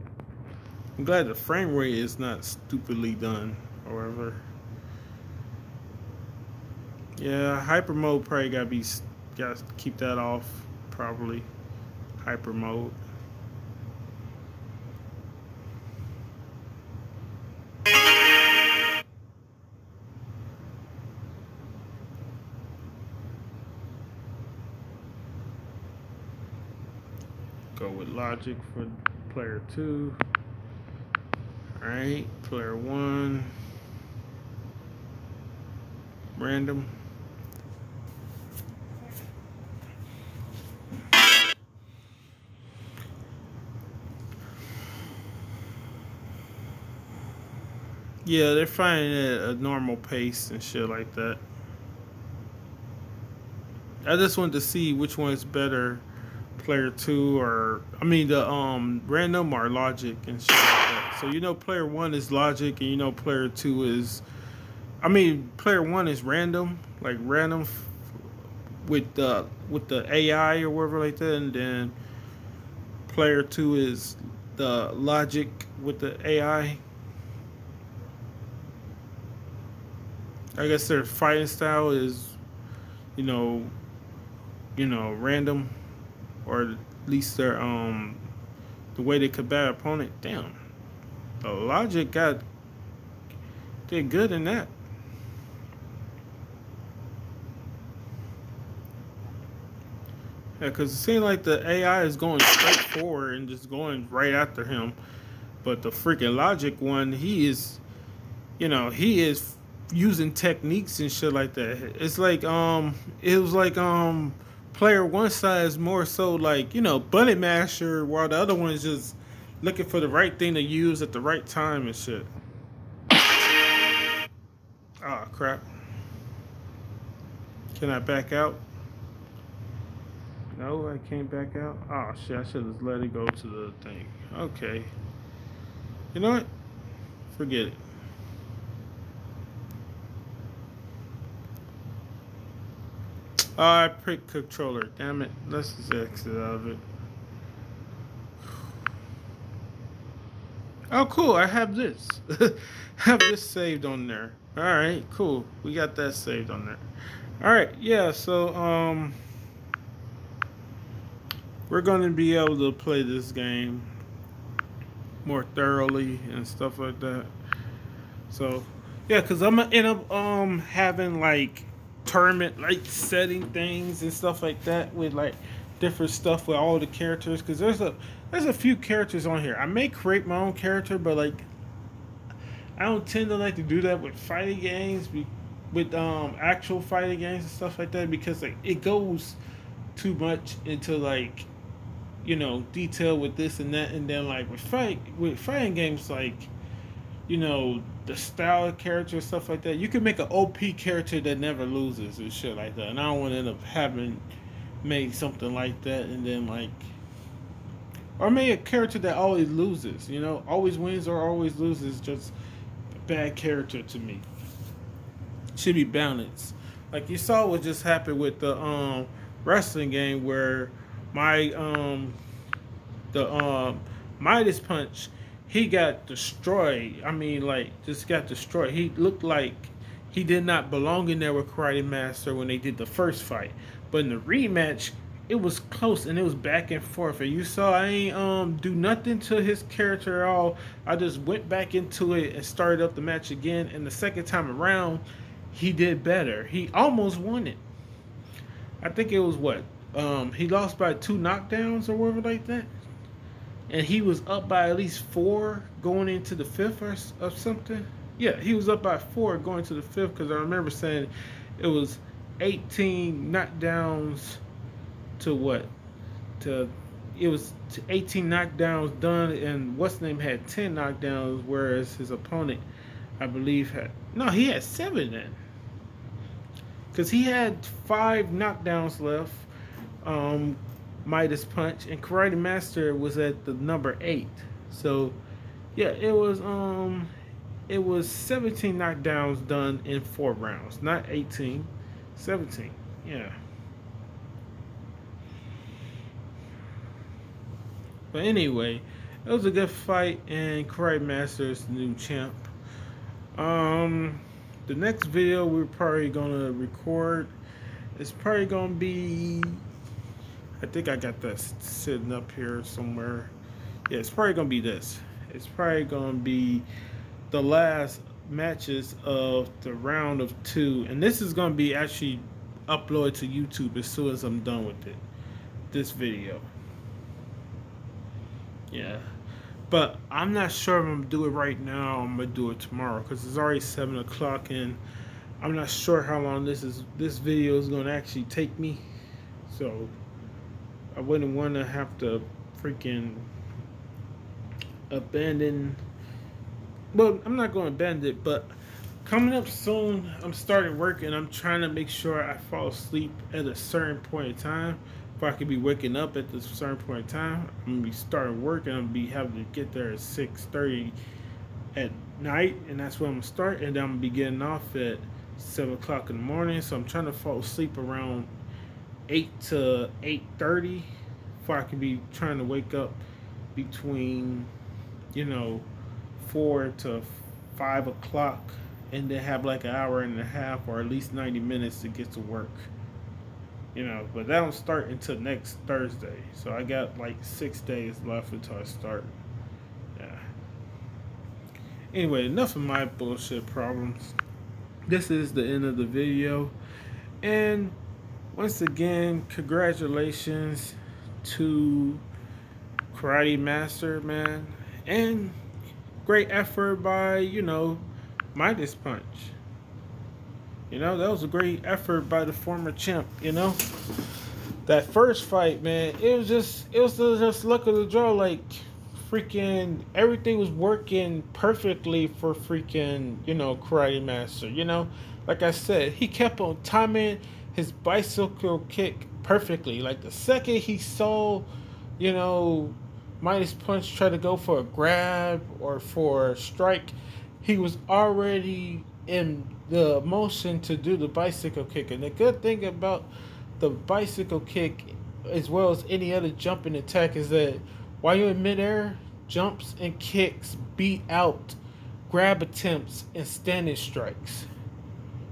I'm glad the frame rate is not stupidly done or whatever. Yeah, hyper mode probably gotta keep that off probably. Hyper mode. go with logic for player 2. Alright, player 1. Random. Yeah, they're finding it a normal pace and shit like that. I just wanted to see which one's better, player 2 or I mean the random or logic and shit like that. So you know player 1 is logic and you know player 2 is player 1 is random, like random with the AI or whatever like that, and then player 2 is the logic with the AI. I guess their fighting style is, you know, random, or at least their the way they combat opponent. Damn, the logic did good in that. Yeah, because it seemed like the AI is going straight forward and just going right after him, but the freaking logic one, he is using techniques and shit like that. It's like it was like player 1 side is more so like, bunny masher, while the other one is just looking for the right thing to use at the right time and shit. Ah, crap. Can I back out? No, I can't back out. Oh shit, I should have let it go to the thing. Okay. You know what? Forget it. Oh, I picked controller. Damn it. Let's just exit out of it. Oh, cool. I have this. Have this saved on there. Alright, cool. We got that saved on there. Alright, yeah, so, we're going to be able to play this game more thoroughly and stuff like that. So, yeah, because I'm going to end up, having, like, tournament like setting things and stuff like that with like different stuff with all the characters, because there's a few characters on here. I may create my own character, but like I don't tend to like to do that with fighting games, with actual fighting games and stuff like that, because like it goes too much into like detail with this and that, and then like with fighting games, like the style of character and stuff like that, you can make an OP character that never loses and shit like that. And I don't want to end up having made something like that and then like, or made a character that always loses, always wins or always loses. Just a bad character to me. Should be balanced. Like you saw what just happened with the wrestling game where the Midas Punch, he got destroyed. I mean, like, just got destroyed. He looked like he did not belong in there with Karate Master when they did the first fight. But in the rematch, it was close and it was back and forth. And you saw I ain't do nothing to his character at all. I just went back into it and started up the match again. And the second time around, he did better. He almost won it. I think it was what? He lost by 2 knockdowns or whatever like that. And he was up by at least 4 going into the 5th or something. Yeah, he was up by 4 going to the 5th, because I remember saying it was 18 knockdowns to what? It was 18 knockdowns done, and what's name had 10 knockdowns, whereas his opponent, I believe, he had 7 then, because he had 5 knockdowns left. Midas Punch, and Karate Master was at the number 8. So yeah, it was 17 knockdowns done in 4 rounds, not 18, 17. Yeah. But anyway, it was a good fight, and Karate Master is the new champ. The next video we're probably gonna record is probably gonna be, I think I got that sitting up here somewhere. Yeah, it's probably going to be this. It's probably going to be the last matches of the round of 2. And this is going to be actually uploaded to YouTube as soon as I'm done with it. This video. Yeah. But I'm not sure if I'm gonna do it right now. Or I'm gonna do it tomorrow because it's already 7 o'clock, and I'm not sure how long this video is gonna actually take me. So I wouldn't want to have to freaking abandon. Well, I'm not going to abandon it, but coming up soon, I'm starting work, and I'm trying to make sure I fall asleep at a certain point in time. If I could be waking up at this certain point in time, I'm gonna be starting work, and I'm gonna be having to get there at 6:30 at night, and that's when I'm gonna start, and then I'm gonna be getting off at 7 o'clock in the morning. So I'm trying to fall asleep around 8 to 8:30, before I can be trying to wake up between, you know, 4 to 5 o'clock, and then have like an hour and a half or at least 90 minutes to get to work. But that don't start until next Thursday, so I got like 6 days left until I start. Yeah. Anyway, enough of my bullshit problems. This is the end of the video, and once again, congratulations to Karate Master, man, and great effort by, Midas Punch. That was a great effort by the former champ. That first fight, man, it was just luck of the draw. Like, freaking everything was working perfectly for freaking, Karate Master. Like I said, he kept on timing his bicycle kick perfectly. Like, the second he saw, Midas Punch try to go for a grab or for a strike, he was already in the motion to do the bicycle kick. And the good thing about the bicycle kick, as well as any other jumping attack, is that while you're in midair, jumps and kicks beat out grab attempts and standing strikes.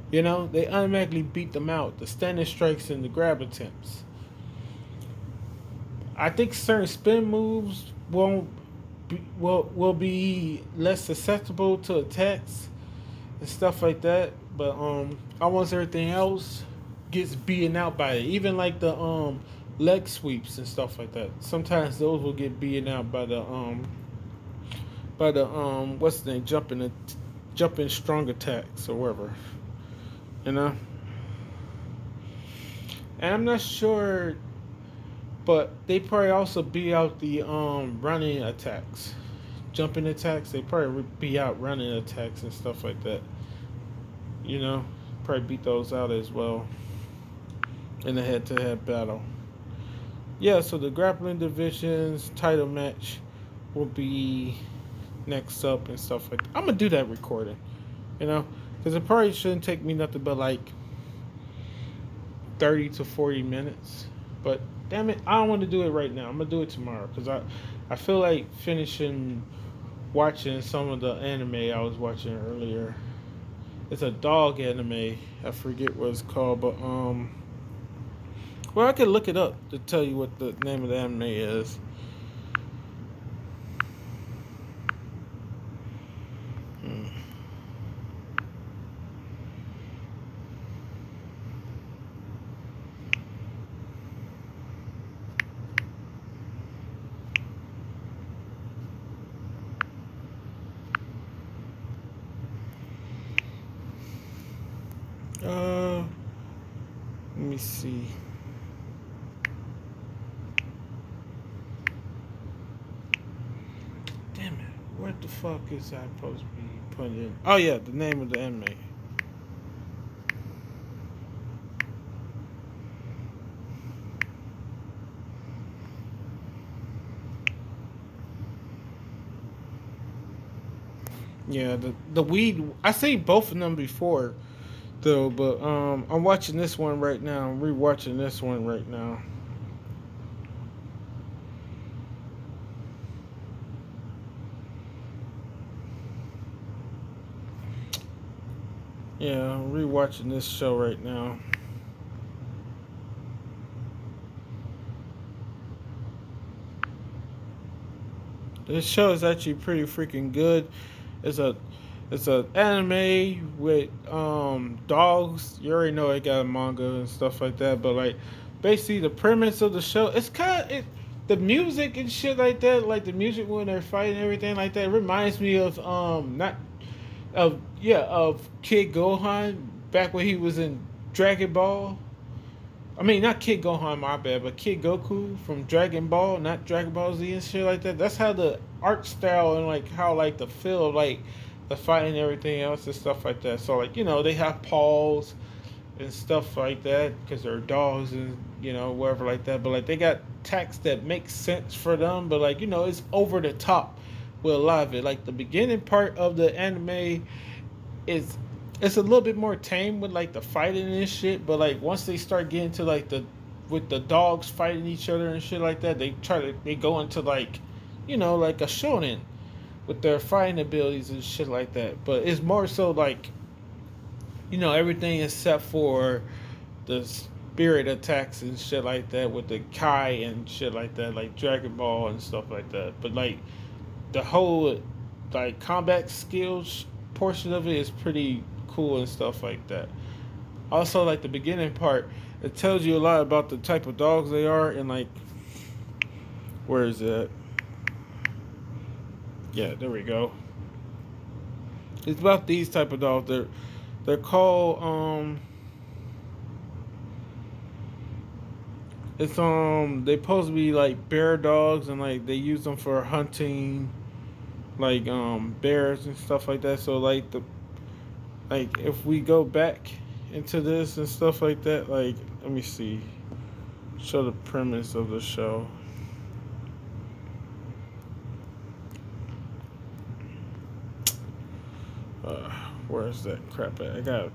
They automatically beat them out, the standing strikes and the grab attempts. I think certain spin moves will be less susceptible to attacks and stuff like that. But almost everything else gets beaten out by it. Even like the leg sweeps and stuff like that. Sometimes those will get beaten out by the what's the name, jumping strong attacks or whatever. And I'm not sure, but they probably also beat out the running attacks, jumping attacks. They probably beat out running attacks and stuff like that. Probably beat those out as well in the head-to-head battle. Yeah, so the grappling divisions title match will be next up and stuff like that. I'm gonna do that recording, because it probably shouldn't take me nothing but like 30 to 40 minutes. But damn it, I don't want to do it right now. I'm gonna do it tomorrow because I feel like finishing watching some of the anime I was watching earlier. It's a dog anime. I forget what it's called, but well, I could look it up to tell you what the name of the anime is. Let me see. Damn it. What the fuck is I supposed to be putting in? Oh, yeah, the name of the anime. Yeah, the weed. I seen both of them before, though, but I'm watching this one right now. I'm rewatching this one right now. Yeah, I'm rewatching this show right now. This show is actually pretty freaking good. It's a anime with dogs. You already know it got a manga and stuff like that, but like basically the premise of the show, it's kind of the music and shit like that, like the music when they're fighting and everything like that, reminds me of not of yeah of Kid Gohan back when he was in Dragon Ball. I mean, not Kid Gohan, my bad, but Kid Goku from Dragon Ball, not Dragon Ball Z and shit like that. That's how the art style and like how like the feel like the fighting and everything else and stuff like that. So like they have paws and stuff like that because they're dogs and whatever like that. But like they got text that makes sense for them, but like it's over the top with a lot of it. Like the beginning part of the anime is it's a little bit more tame with like the fighting and shit, but like once they start getting to like the with the dogs fighting each other and shit like that, they go into like like a shonen with their fighting abilities and shit like that. But it's more so like everything except for the spirit attacks and shit like that with the Kai and shit like that, like Dragon Ball and stuff like that. But like the whole like combat skills portion of it is pretty cool and stuff like that. Also, like the beginning part, it tells you a lot about the type of dogs they are and like where is that? Yeah, there we go. It's about these type of dogs. They're called it's they supposed to be like bear dogs and like they use them for hunting like bears and stuff like that. So like if we go back into this and stuff like that, like let me see. Show the premise of the show. Where's that crap at? I gotta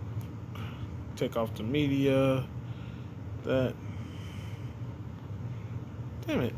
take off the media. That. Damn it.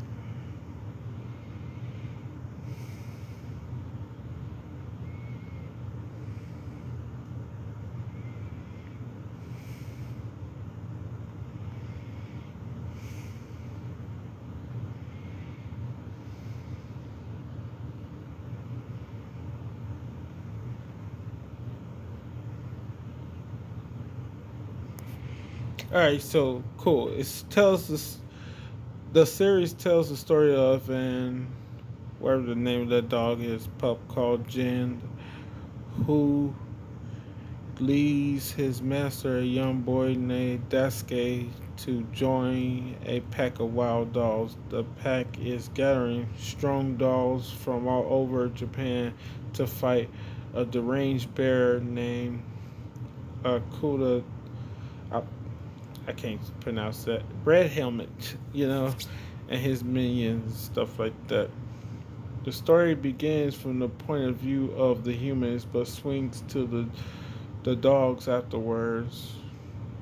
All right, so cool. It tells us the series tells the story of and whatever the name of that dog is, pup called Jin, who leads his master, a young boy named Daisuke, to join a pack of wild dogs. The pack is gathering strong dogs from all over Japan to fight a deranged bear named Kuda. I can't pronounce that. Red Helmet, and his minions, stuff like that. The story begins from the point of view of the humans, but swings to the dogs afterwards.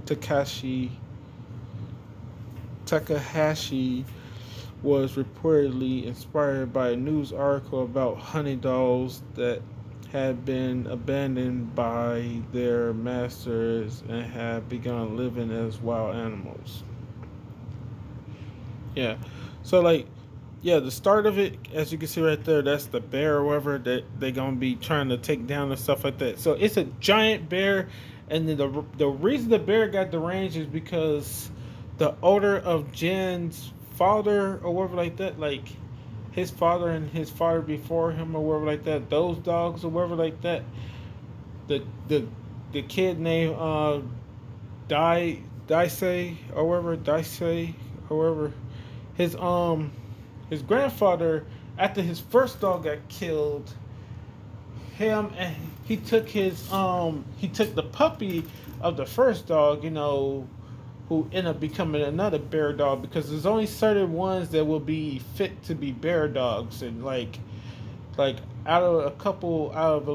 Takahashi was reportedly inspired by a news article about honey dogs that had been abandoned by their masters and had begun living as wild animals. Yeah. So like the start of it, as you can see right there, that's the bear or whatever that they're gonna be trying to take down and stuff like that. So it's a giant bear, and then the reason the bear got deranged is because the odor of Jin's father or whatever like that, like his father and his father before him or whatever like that, those dogs or whatever like that, the kid named Daisei or whatever, his grandfather, after his first dog got killed, him and he took the puppy of the first dog, who end up becoming another bear dog, because there's only certain ones that will be fit to be bear dogs, and like out of a couple of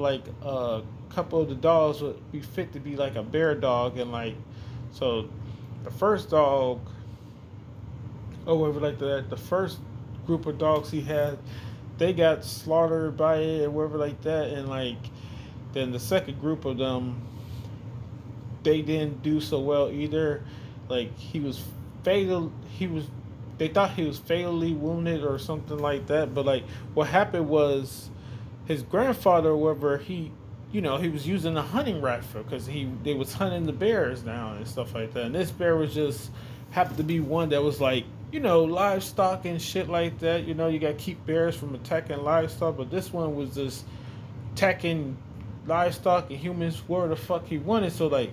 the dogs would be fit to be like a bear dog, and like so the first dog or whatever like that, the first group of dogs he had, they got slaughtered by it or whatever like that, and like then the second group of them, they didn't do so well either. Like they thought he was fatally wounded or something like that. But like what happened was his grandfather or whatever, he was using a hunting rifle because they was hunting the bears now and stuff like that. And this bear was just happened to be one that was like livestock and shit like that. You got to keep bears from attacking livestock, but this one was just attacking livestock and humans where the fuck he wanted. So like,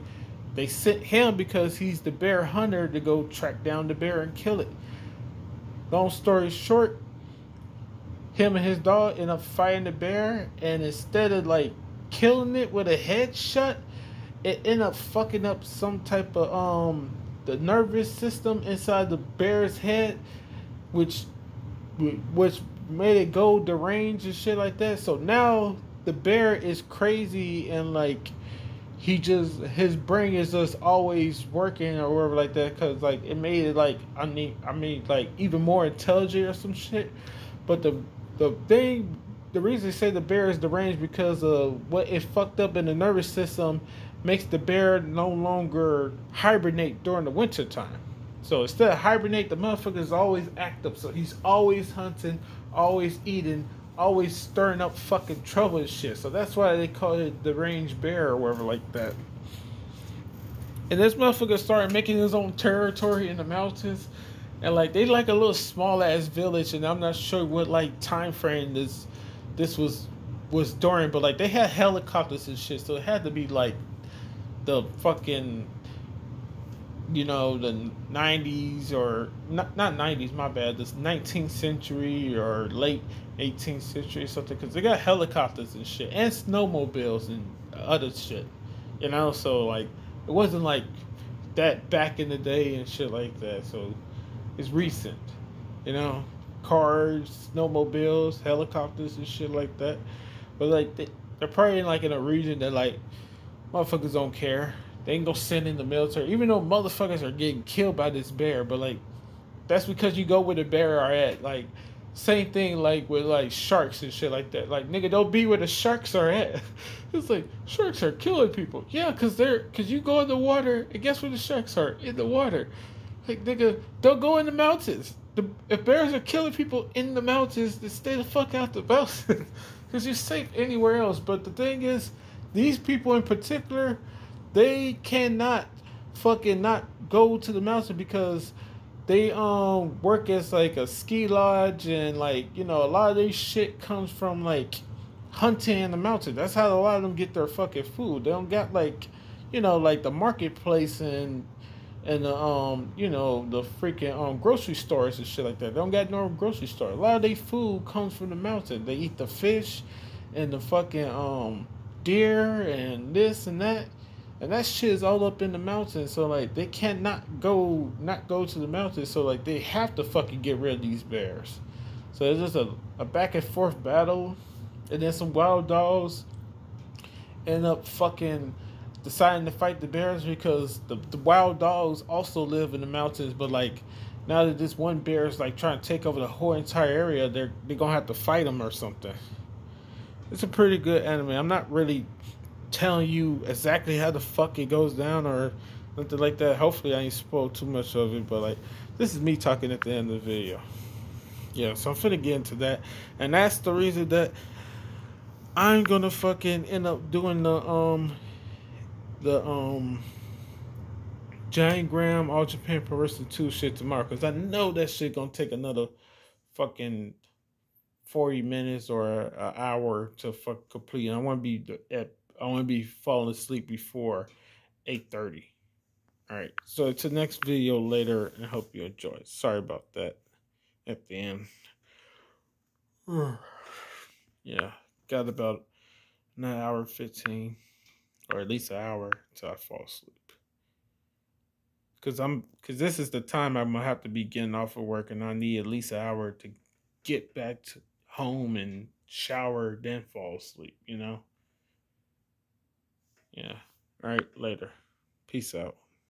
they sent him because he's the bear hunter to go track down the bear and kill it. Long story short, him and his dog end up fighting the bear, and instead of like killing it with a headshot, it ended up fucking up some type of the nervous system inside the bear's head, which which made it go deranged and shit like that. So now the bear is crazy, and like his brain is just always working or whatever like that, because like it made it like I mean like even more intelligent or some shit. But the reason they say the bear is deranged because of what it fucked up in the nervous system makes the bear no longer hibernate during the winter time. So instead of hibernate, the motherfucker is always active. So he's always hunting, always eating, always stirring up fucking trouble and shit. So that's why they call it the range bear or whatever like that. And this motherfucker started making his own territory in the mountains. And like they like a little small ass village, and I'm not sure what like time frame this was during, but like they had helicopters and shit, so it had to be like the fucking the 90s, or not 90s, my bad, this 19th century or late 18th century or something, because they got helicopters and shit and snowmobiles and other shit, so like it wasn't like that back in the day and shit like that. So it's recent, you know cars, snowmobiles, helicopters and shit like that. But like they're probably like in a region that like motherfuckers don't care. They ain't gonna send in the military, even though motherfuckers are getting killed by this bear. But like, that's because you go where the bear are at. Like, same thing like with like sharks and shit like that. Like, nigga, don't be where the sharks are at. It's like sharks are killing people. Yeah, cause you go in the water, and guess where the sharks are? In the water. Like, nigga, don't go in the mountains. If bears are killing people in the mountains, then stay the fuck out the mountains. Because you're safe anywhere else. But the thing is, these people in particular, they cannot fucking not go to the mountain because they work as like a ski lodge, and like a lot of their shit comes from like hunting in the mountain. That's how a lot of them get their fucking food. They don't got like like the marketplace and the the freaking grocery stores and shit like that. They don't got no grocery store. A lot of their food comes from the mountain. They eat the fish and the fucking deer and this and that. And that shit is all up in the mountains. So like they cannot not go to the mountains. So like they have to fucking get rid of these bears. So it's just a back and forth battle. And then some wild dogs end up fucking deciding to fight the bears because the wild dogs also live in the mountains. But like now that this one bear is like trying to take over the whole entire area, they're gonna have to fight him or something. It's a pretty good anime. I'm not really telling you exactly how the fuck it goes down or nothing like that. Hopefully I ain't spoiled too much of it, but like this is me talking at the end of the video. Yeah, so I'm finna get into that. And that's the reason that I'm gonna fucking end up doing the Giant Graham All Japan Pro Wrestling 2 shit tomorrow, because I know that shit gonna take another fucking 40 minutes or an hour to fuck complete. And I want to be falling asleep before 8:30. All right. So to the next video later, and I hope you enjoy. Sorry about that at the end. Yeah, got about an hour 15, or at least an hour until I fall asleep. Cause this is the time I'm gonna have to be getting off of work, and I need at least an hour to get back to home and shower, then fall asleep. Yeah. All right. Later. Peace out.